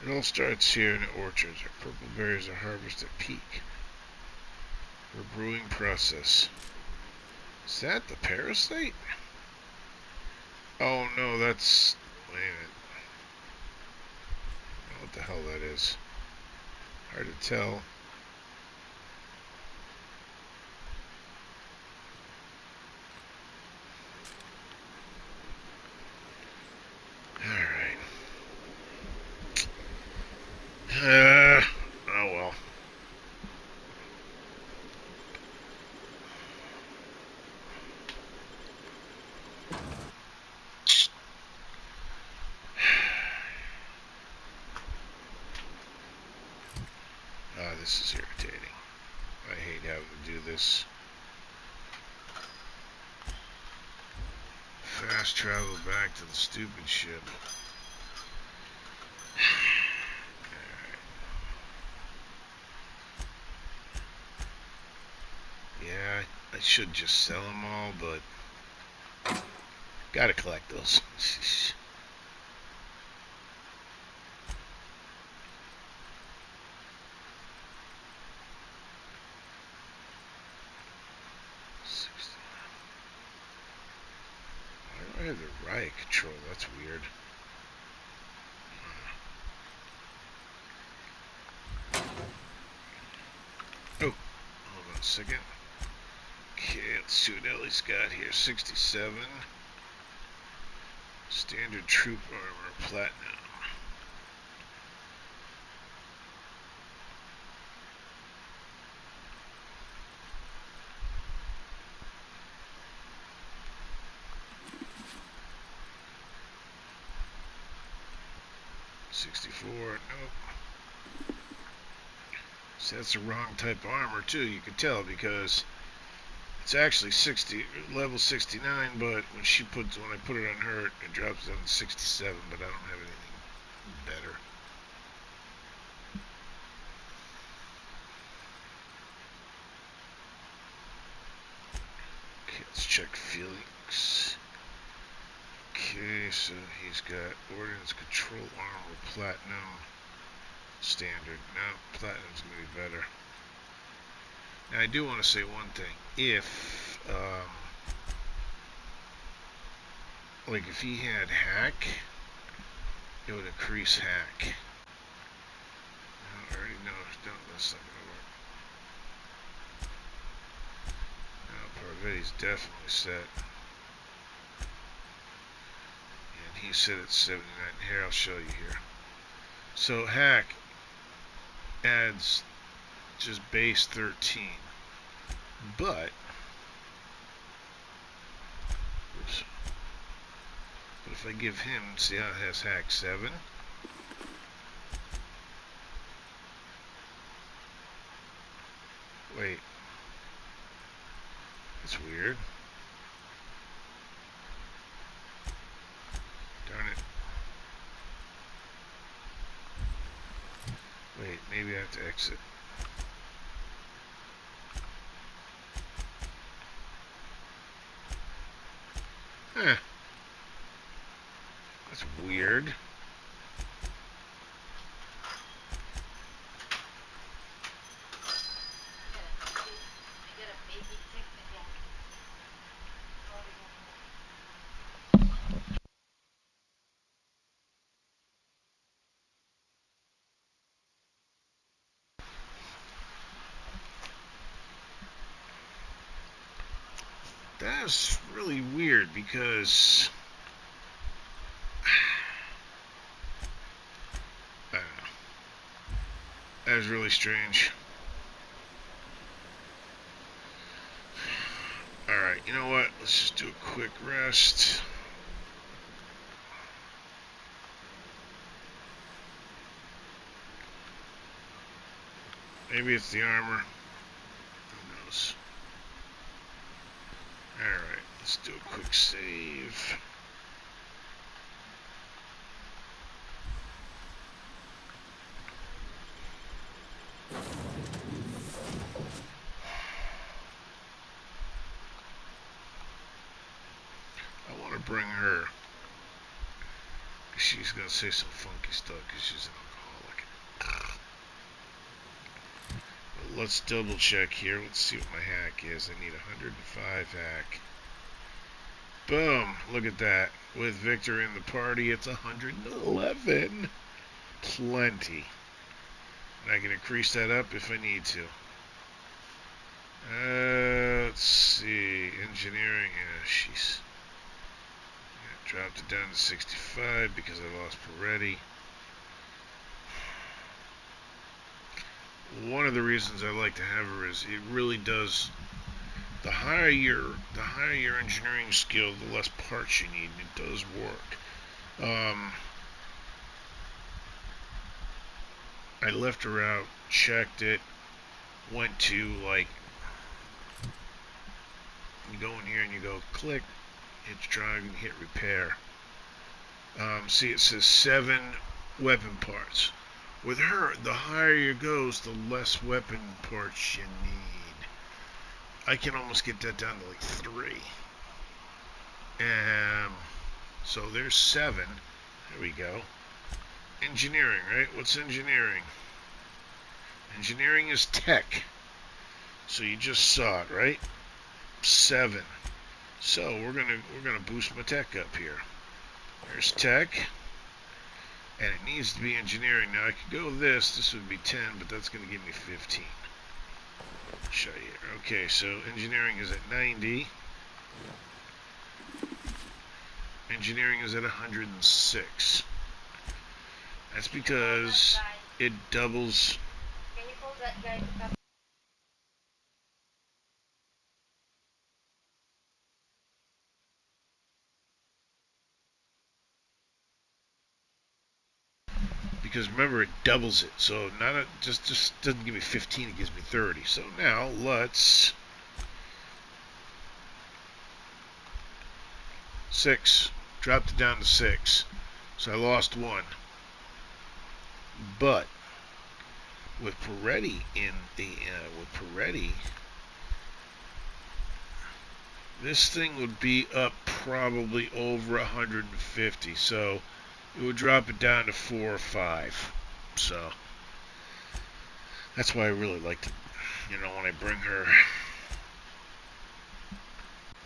It all starts here in the orchards. Our purple berries are harvested at peak. For brewing process. Is that the parasite? Oh no, that's... Wait a minute. I don't know what the hell that is. Hard to tell. Alright. Oh well. This is irritating. I hate having to do this. Fast travel back to the stupid ship. Yeah, I should just sell them all, but gotta collect those. 60. Why do I have the riot control? That's weird. Oh, hold on a second. Okay, let's see what Ellie's got here. 67. Standard troop armor, platinum. $64. Nope. So that's the wrong type of armor too. You can tell because it's actually 60 level 69, but when I put it on her, it drops down to 67. But I don't have anything better. Okay, let's check Felix. Okay, so he's got Ordnance Control Armor Platinum Standard. No, Platinum's going to be better. Now, I do want to say one thing. If, like, if he had Hack, it would increase Hack. No, I already know. No, that's not going to work. No, Parvetti's definitely set. And he's set at 79. Here, I'll show you here. So, Hack adds just base 13. But, oops. But if I give him, see how it has Hack 7? Wait. That's weird. Darn it. Wait, maybe I have to exit. Huh. That's weird. That's really weird because I don't know. That was really strange. Alright, you know what? Let's just do a quick rest. Maybe it's the armor. Who knows? Alright, let's do a quick save. I want to bring her. She's going to say some funky stuff because she's an alcoholic. But let's double check here. Let's see what my hack is. I need 105 hack. Boom. Look at that. With Victor in the party, it's 111. Plenty. And I can increase that up if I need to. Let's see. Engineering. Yeah, she's... dropped it down to 65 because I lost Peretti. One of the reasons I like to have her is it really does... The higher your engineering skill, the less parts you need, and it does work. I left her out, checked it, went to, like, you go in here and you go click, hit drive, and hit repair. See, it says 7 weapon parts. With her, the higher you goes, the less weapon parts you need. I can almost get that down to like 3. So there's 7. There we go. Engineering, right? What's engineering? Engineering is tech. So you just saw it, right? 7. So we're gonna boost my tech up here. There's tech, and it needs to be engineering. Now I could go this. This would be 10, but that's gonna give me 15. Show you. Okay, so engineering is at 90. Engineering is at 106. That's because it doubles. Can you call that guy to come? Because remember, it doubles it. So not a, just doesn't give me 15, it gives me 30. So now let's 6. Dropped it down to 6. So I lost 1. But with Peretti in the This thing would be up probably over 150, so it would drop it down to 4 or 5. So that's why I really liked it. You know, when I bring her.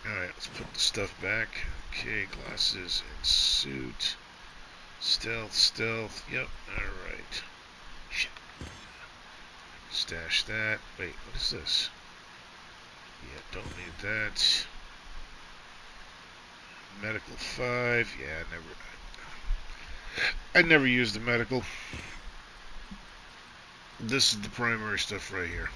Alright, let's put the stuff back. Okay, glasses and suit. Stealth. Yep, alright. Shit. Stash that. Wait, what is this? Yeah, don't need that. Medical 5. Yeah, I never used the medical. This is the primary stuff right here.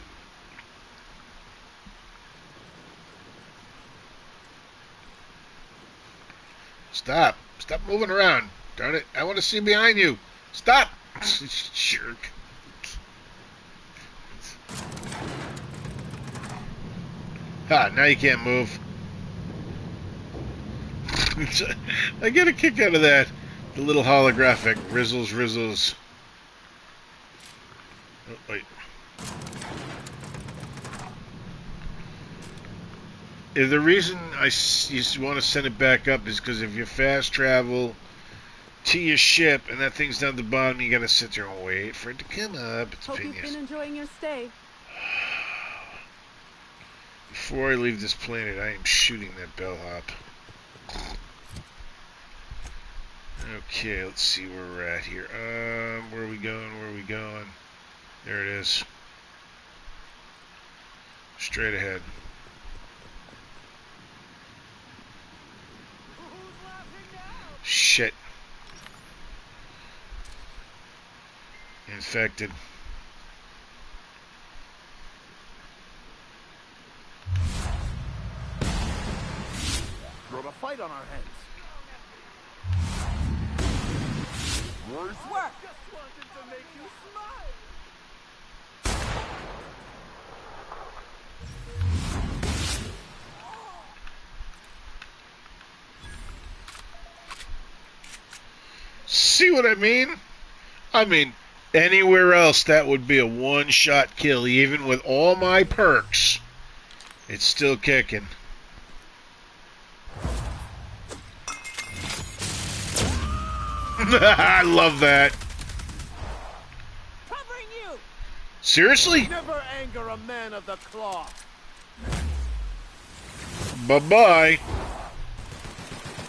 Stop moving around. Darn it, I want to see behind you. Stop. Jerk. Ha, now you can't move. I get a kick out of that. The little holographic rizzles. Oh, wait. The reason you want to send it back up is because if you fast travel to your ship and that thing's down the bottom, you gotta sit there and wait for it to come up. It's Hope you've been enjoying your stay. Before I leave this planet, I am shooting that bellhop. Okay, let's see where we're at here. Where are we going? There it is. Straight ahead. Shit. Infected. Got a fight on our hands. Worse Work. just wanted to make you smile. See what I mean? I mean, anywhere else that would be a one-shot kill, even with all my perks. It's still kicking. I love that. Covering you. Seriously? Never anger a man of the cloth. Bye-bye.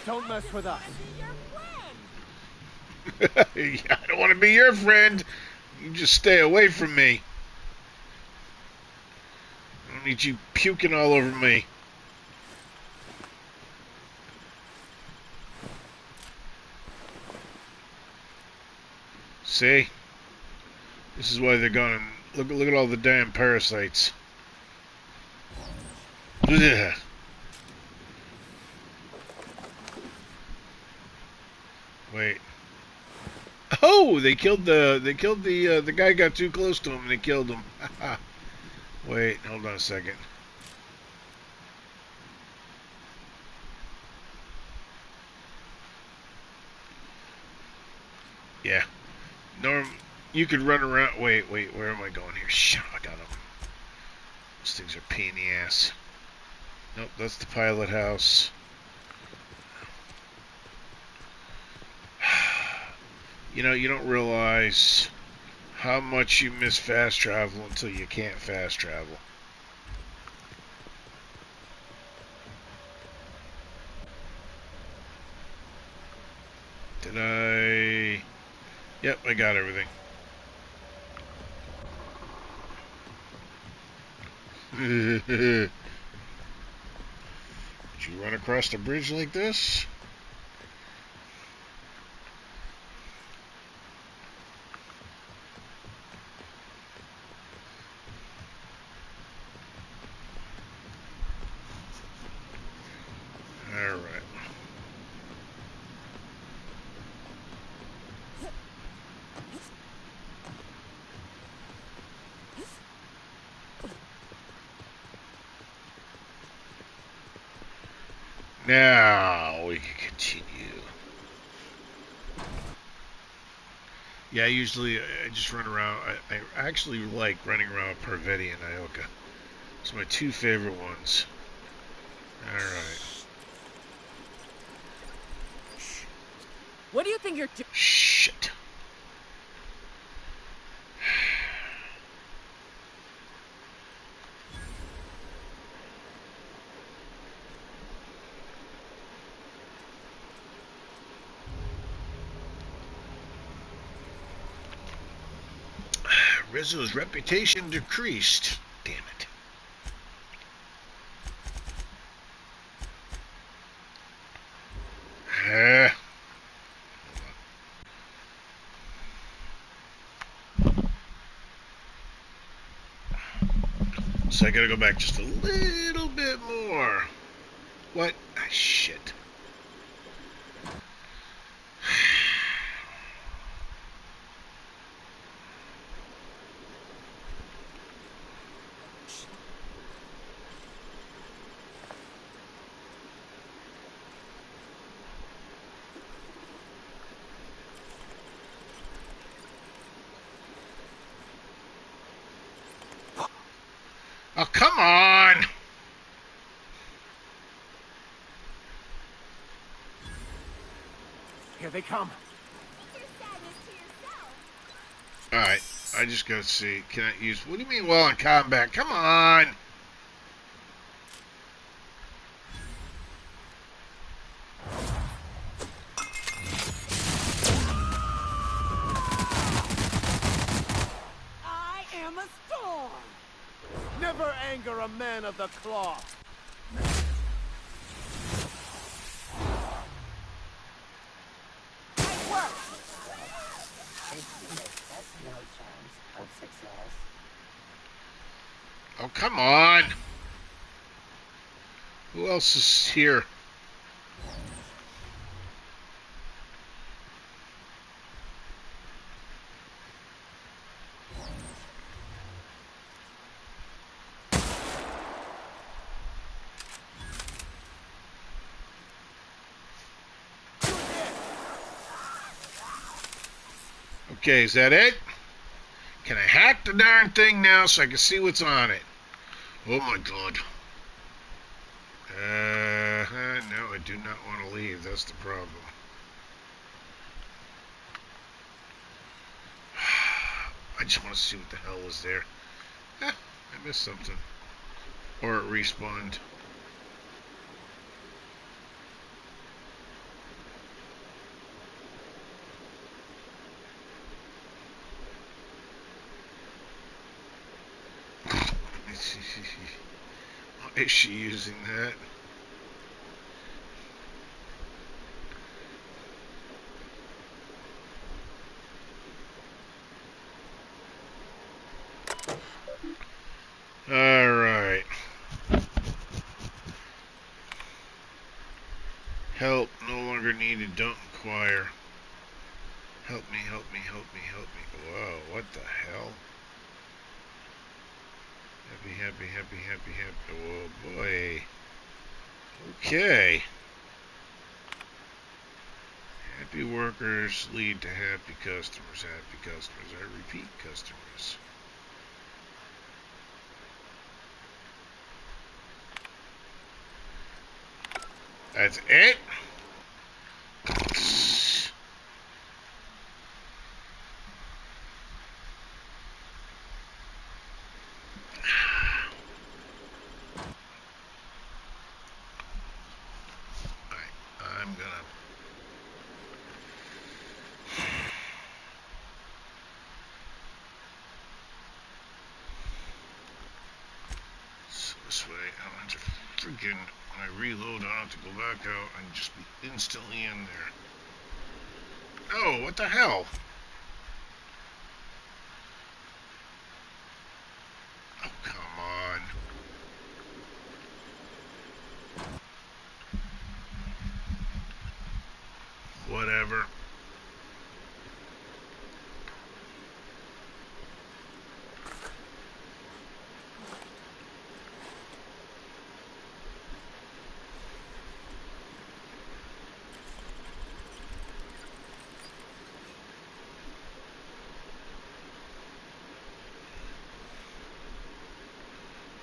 Don't mess with us. I don't want to be your friend. You just stay away from me. I don't need you puking all over me. See? This is why they're gone. Look at all the damn parasites. Ugh. Wait. Oh, they killed the guy got too close to him and they killed him. Wait, hold on a second. Yeah. Norm, you could run around. Wait, where am I going here? Shit, I got him. Those things are a pain in the ass. Nope, that's the pilot house. You know, you don't realize how much you miss fast travel until you can't fast travel. Did I? Yep, I got everything. Did you run across the bridge like this? All right. Now we can continue. Yeah, usually I just run around. I actually like running around with Parvati and Ioka. It's my two favorite ones. Alright. What do you think you're doing? Shit. Rizzo's reputation decreased. Damn it. So I gotta go back just a little bit more. What? Ah, shit. Oh, come on! Here they come. Keep your sadness to yourself. Alright, I just gotta see. Can I use... What do you mean while in combat? Come on! I am a storm. Never anger a man of the cloth. Nice work. Oh, come on! Who else is here? Okay, is that it? Can I hack the darn thing now so I can see what's on it? Oh my god. No, I do not want to leave. That's the problem. I just want to see what the hell is there. I missed something. Or it respawned. Is she using that? Alright. Help no longer needed. Don't inquire. Help me, help me, help me, help me. Whoa, what the hell? Happy, happy, happy, happy, happy. Oh boy. Okay. Happy workers lead to happy customers. Happy customers are repeat customers. That's it? Alright, I'm gonna... So this way, I don't have to freaking... When I reload, I don't have to go back out and just be instantly in there. Oh, what the hell? Oh, come on. Whatever.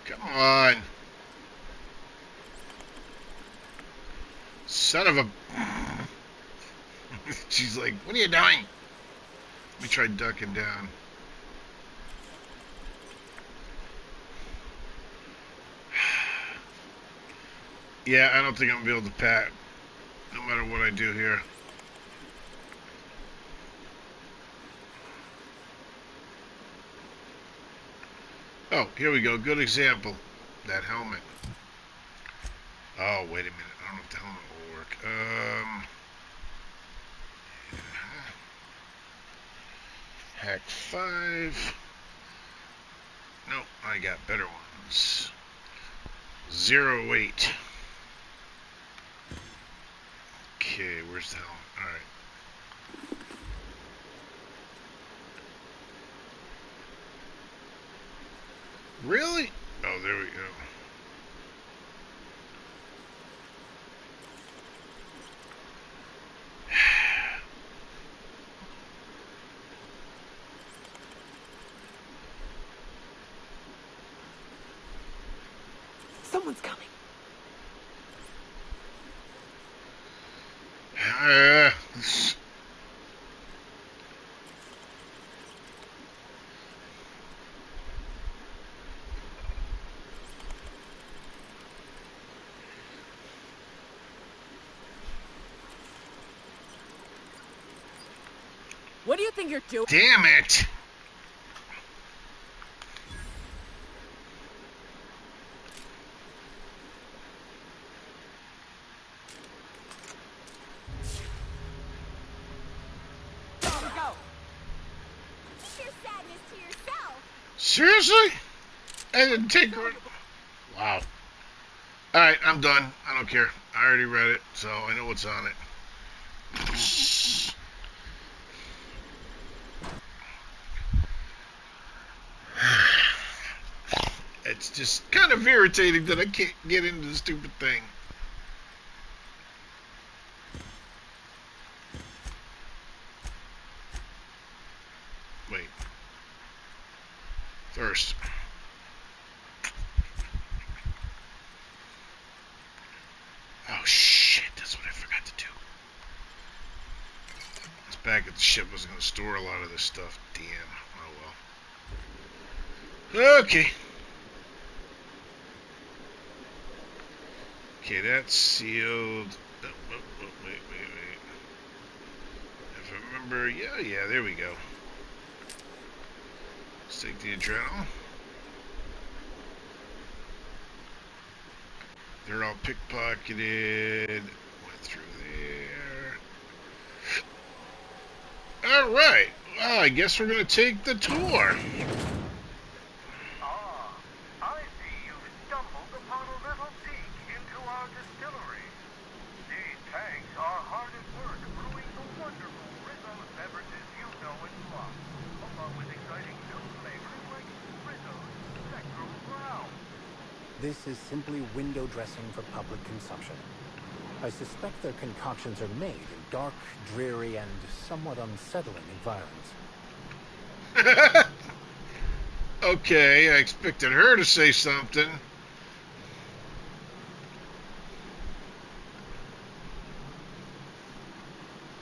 Come on. Son of a... She's like, what are you doing? Let me try ducking down. Yeah, I don't think I'm going to be able to pat no matter what I do here. Oh, here we go. Good example. That helmet. Oh, wait a minute. I don't know if the helmet will work. Hack 5. Nope, I got better ones. 08. Okay, where's the helmet? Alright. Really? Oh, there we go. Someone's coming. Uh, What do you think you're doing? damn it! Go. Keep your sadness to yourself. Seriously? I didn't take her. Wow. Alright, I'm done. I don't care. I already read it, so I know what's on it. It's just kind of irritating that I can't get into the stupid thing. Wait. First. Oh shit, that's what I forgot to do. This back at the ship was going to store a lot of this stuff. Damn. Oh well. Okay. Okay, that's sealed. Oh, oh, oh, wait. If I remember, yeah, there we go. Let's take the adrenaline. They're all pickpocketed. Went through there. Alright. Well, I guess we're going to take the tour. Ah, I see you've stumbled upon a little peek into our distillery. These tanks are hard at work brewing the wonderful Rizzo's beverages you know and love, along with exciting new flavors like Rizzo's Spectrum Brown. This is simply window dressing for public consumption. I suspect their concoctions are made in dark, dreary, and somewhat unsettling environments. Okay, I expected her to say something.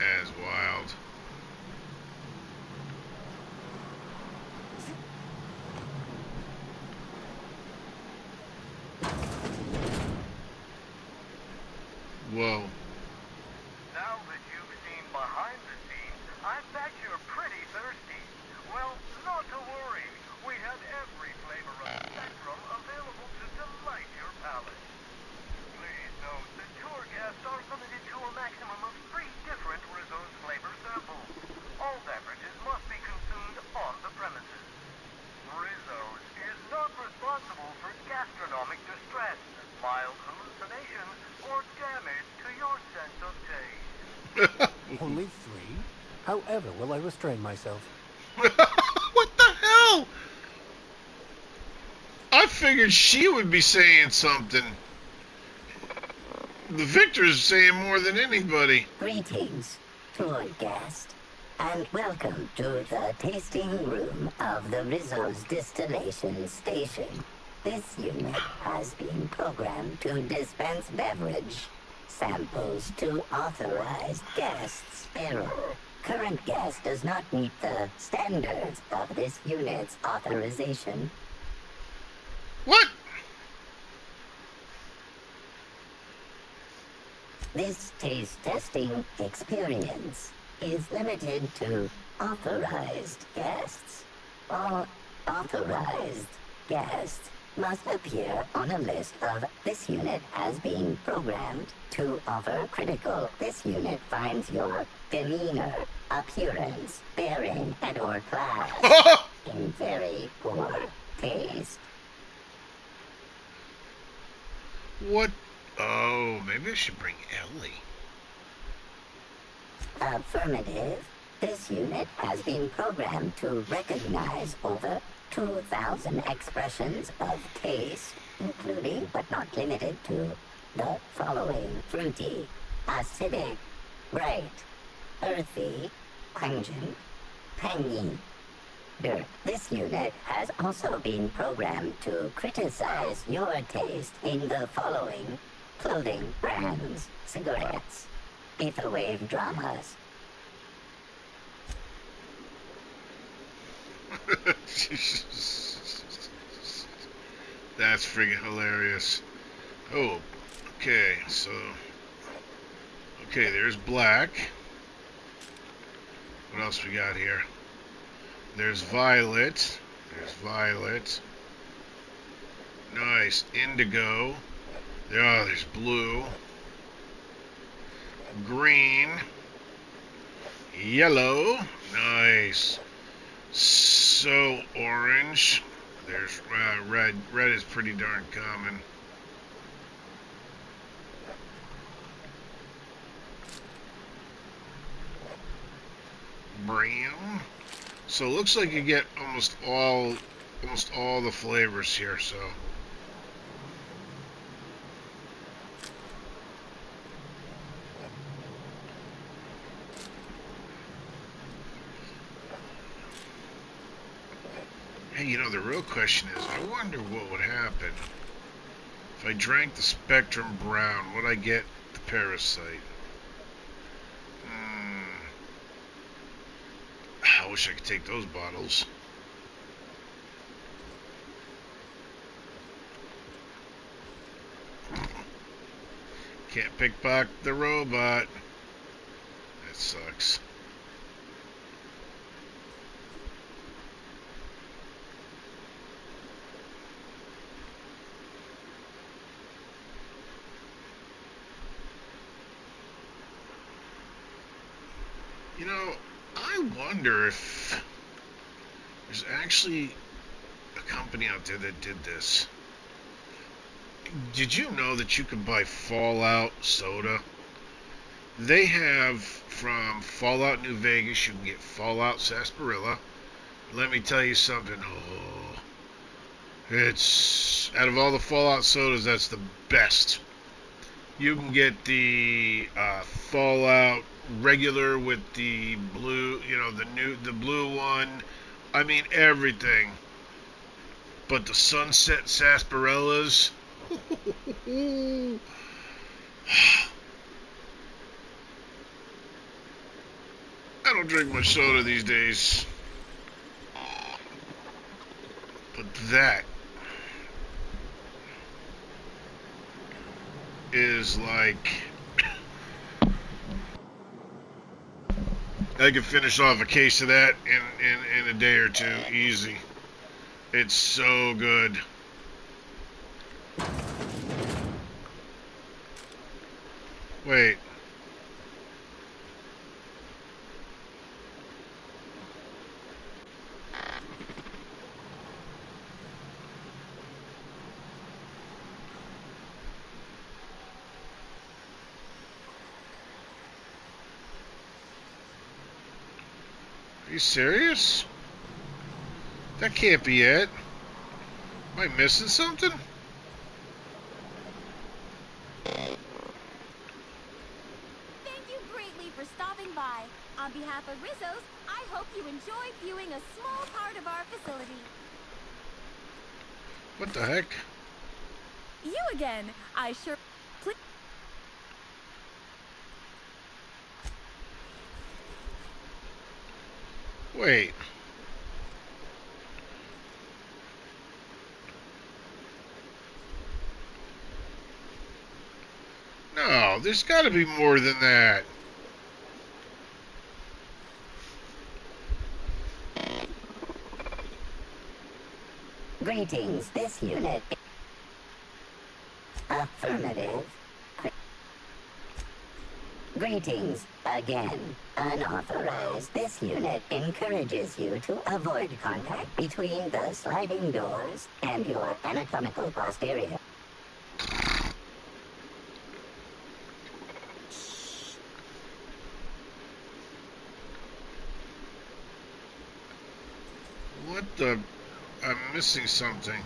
As wild. Whoa. Now that you've seen behind the scenes, I bet you're pretty thirsty. Well, not to worry. We have every flavor of Spectrum available to delight your palate. Please note that tour guests are limited to a maximum of 3 different Rizzo's flavor samples. All beverages must be consumed on the premises. Rizzo's is not responsible for gastronomic distress, mild hallucinations, or damage to your sense of taste. Only 3? However will I restrain myself? What the hell? I figured she would be saying something. The Victor's saying more than anybody. Greetings, tour guest, and welcome to the tasting room of the Rizzo's distillation station. This unit has been programmed to dispense beverage. samples to authorized guests. Error. Current guest does not meet the standards of this unit's authorization. What? This taste testing experience is limited to authorized guests. All authorized guests must appear on a list of "This unit has been programmed to offer critical. This unit finds your demeanor, appearance, bearing, and/or class in very poor taste." What? Oh, maybe I should bring Ellie. Affirmative. This unit has been programmed to recognize over 2,000 expressions of taste, including but not limited to the following: fruity, acidic, bright, earthy, pungent, tangy. Dirt. This unit has also been programmed to criticize your taste in the following: clothing brands, cigarettes, etherwave dramas. That's friggin' hilarious. Oh, okay, so... Okay, there's black. What else we got here? There's violet. There's violet. Nice. Indigo. There's blue. Green. Yellow. Nice. So orange. There's red. Red is pretty darn common. Brown. So it looks like you get almost all the flavors here. So hey, you know, the real question is, I wonder what would happen if I drank the Spectrum Brown. Would I get the parasite? I wish I could take those bottles. Can't pickpocket the robot. That sucks. You know, I wonder if there's actually a company out there that did this. Did you know that you can buy Fallout soda? They have from Fallout New Vegas, you can get Fallout Sarsaparilla. Let me tell you something. Oh, it's out of all the Fallout sodas, that's the best. You can get the Fallout regular with the blue, you know, the blue one. I mean everything. But the Sunset Sarsaparillas. I don't drink much soda these days. But that is like... I could finish off a case of that in a day or two, easy. It's so good. Wait. Are you serious? That can't be it. Am I missing something? Thank you greatly for stopping by. On behalf of Rizzo's, I hope you enjoyed viewing a small part of our facility. What the heck? You again. I sure... Wait. No, there's got to be more than that. Greetings, this unit. Affirmative. Greetings again. Unauthorized. This unit encourages you to avoid contact between the sliding doors and your anatomical posterior. What the? I'm missing something.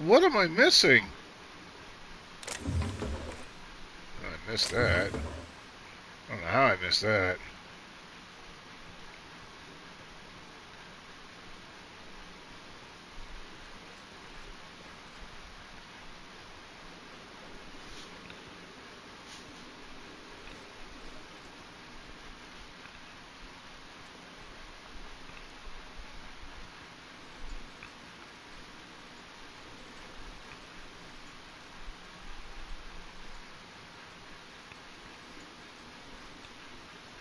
What am I missing? I missed that. I don't know how I missed that.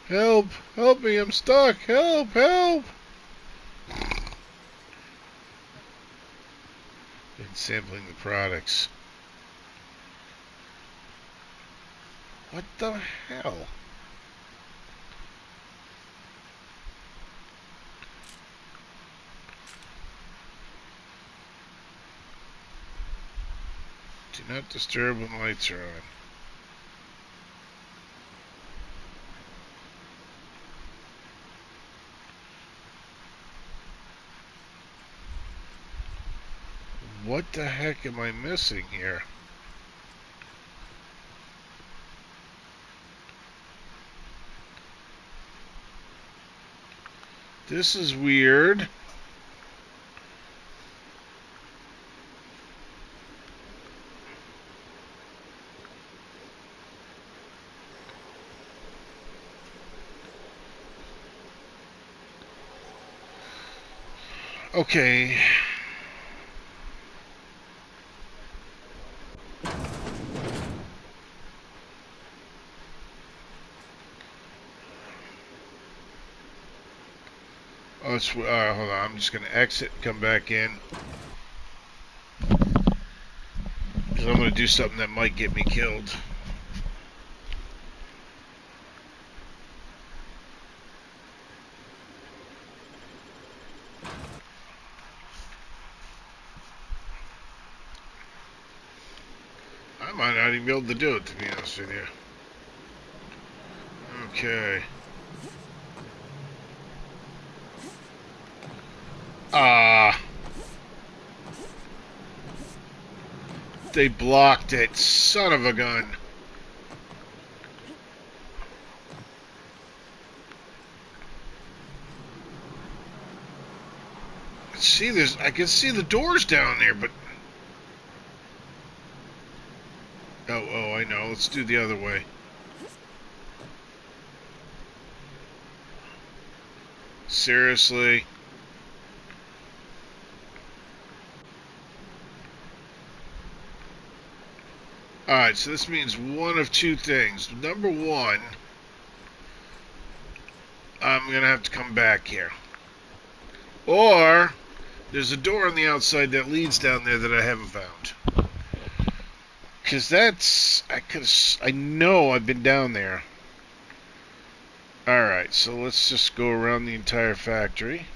Help! Help me! I'm stuck! Help! Help! Been sampling the products. What the hell? Do not disturb when lights are on. What the heck am I missing here? This is weird. Okay. Oh, it's, hold on. I'm just going to exit and come back in. Because I'm going to do something that might get me killed. I might not even be able to do it, to be honest with you. Okay. They blocked it. Son of a gun. See, I can see the doors down there, but... Oh, I know. Let's do the other way. Seriously? Alright, so this means one of two things. Number one, I'm going to have to come back here. Or, there's a door on the outside that leads down there that I haven't found. Because I know I've been down there. Alright, so let's just go around the entire factory.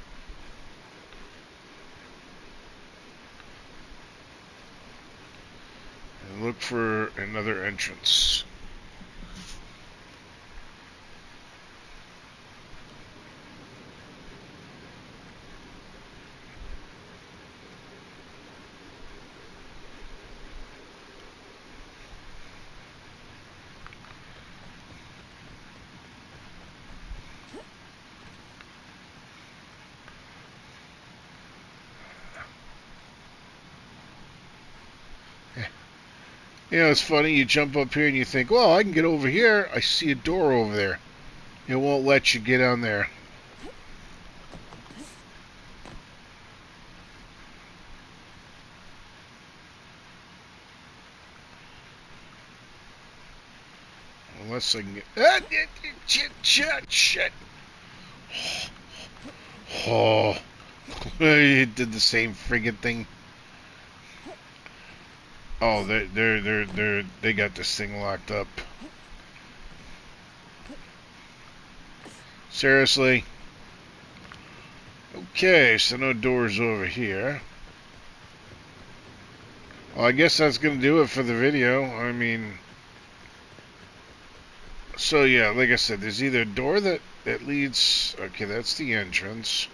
And look for another entrance. You know, it's funny. You jump up here and you think, well, I can get over here. I see a door over there. It won't let you get on there. Unless I can get... shit. Oh. It did the same friggin' thing. Oh, they got this thing locked up. Seriously? Okay, so no doors over here. Well, I guess that's gonna do it for the video. I mean... So yeah, like I said, there's either a door that leads... Okay, that's the entrance.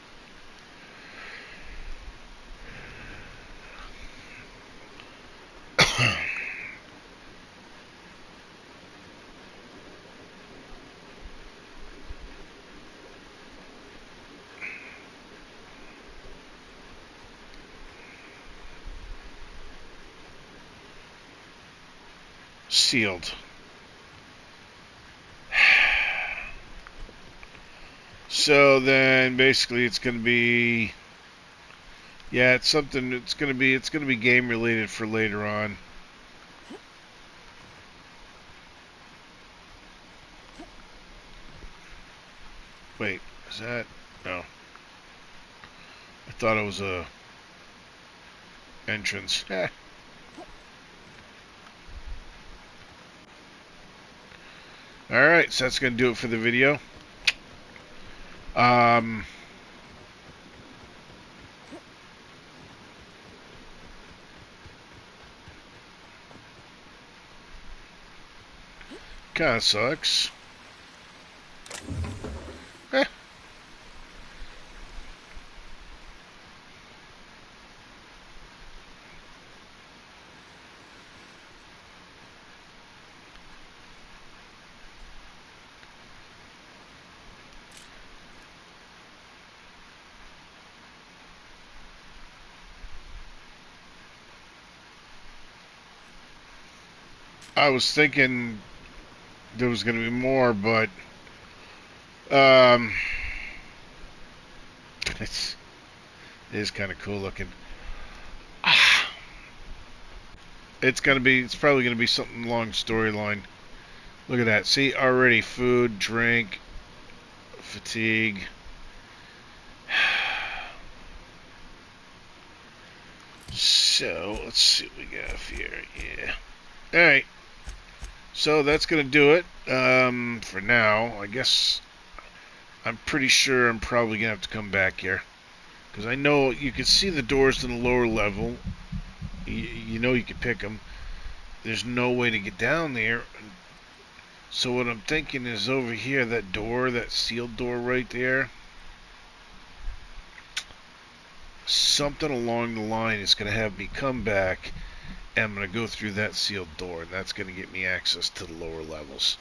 Sealed. So then basically it's going to be... Yeah, it's something... It's going to be game related for later on. Wait, is that... No. I thought it was a... entrance. Alright, so that's going to do it for the video. Kinda sucks. I was thinking there was going to be more, but it is kind of cool looking. It's probably gonna be something long storyline. Look at that. See, already food, drink, fatigue. So let's see what we got here. Yeah. All right. So that's gonna do it for now. I guess I'm pretty sure I'm probably gonna have to come back here because I know you can see the doors in the lower level. You know you can pick them. There's no way to get down there. So what I'm thinking is over here, that door, that sealed door right there, something along the line is going to have me come back, and I'm going to go through that sealed door, and that's going to get me access to the lower levels.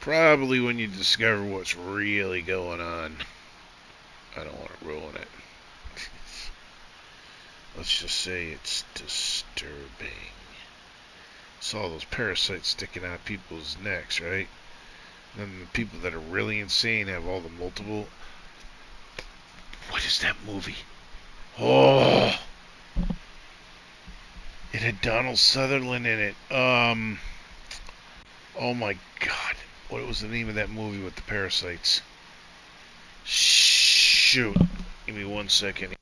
Probably when you discover what's really going on. I don't want to ruin it. Let's just say it's disturbing. Saw those parasites sticking out people's necks, right? Then the people that are really insane have all the multiple... What is that movie? Oh! It had Donald Sutherland in it. Oh my god. What was the name of that movie with the parasites? Shoot. Give me 1 second.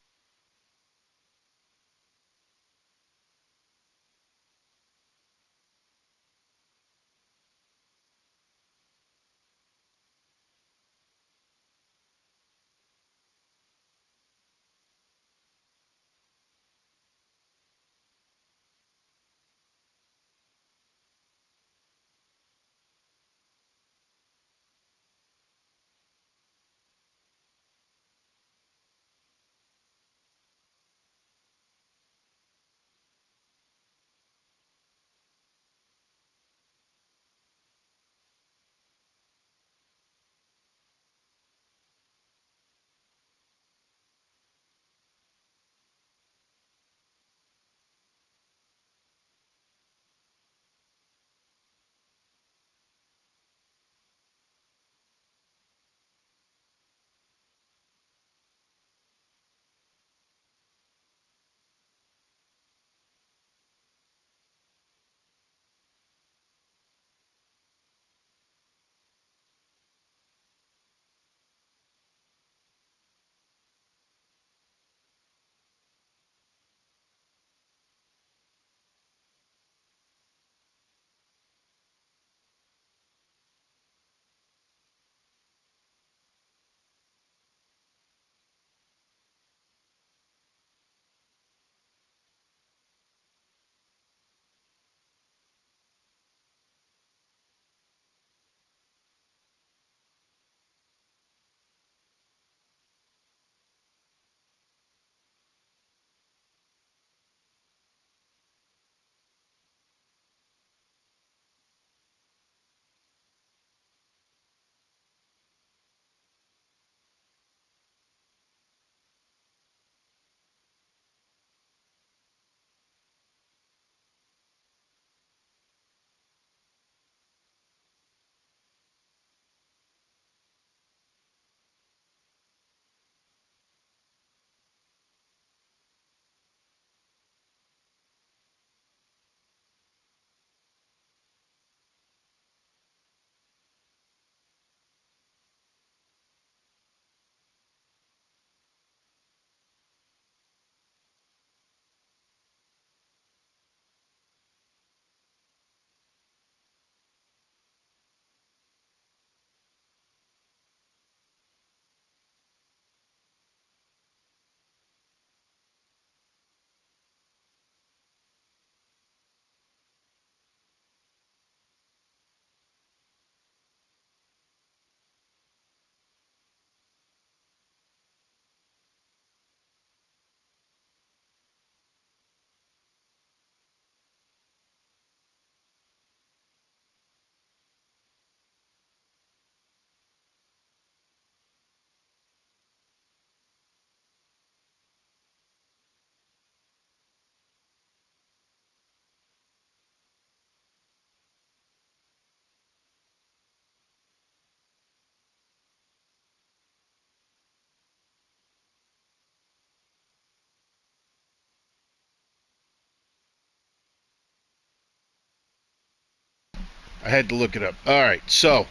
I had to look it up. Alright, so,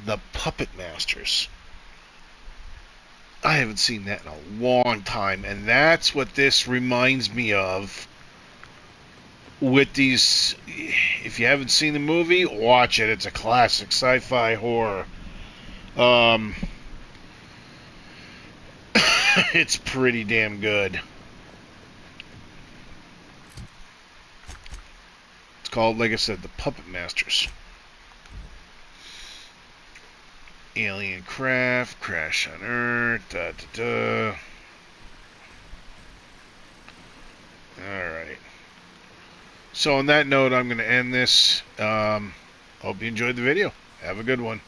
the Puppet Masters. I haven't seen that in a long time, and that's what this reminds me of. With these, if you haven't seen the movie, watch it. It's a classic sci-fi horror. It's pretty damn good. It's called, like I said, The Puppet Masters. Alien craft, crash on Earth, da da da. Alright. So on that note, I'm going to end this. Hope you enjoyed the video. Have a good one.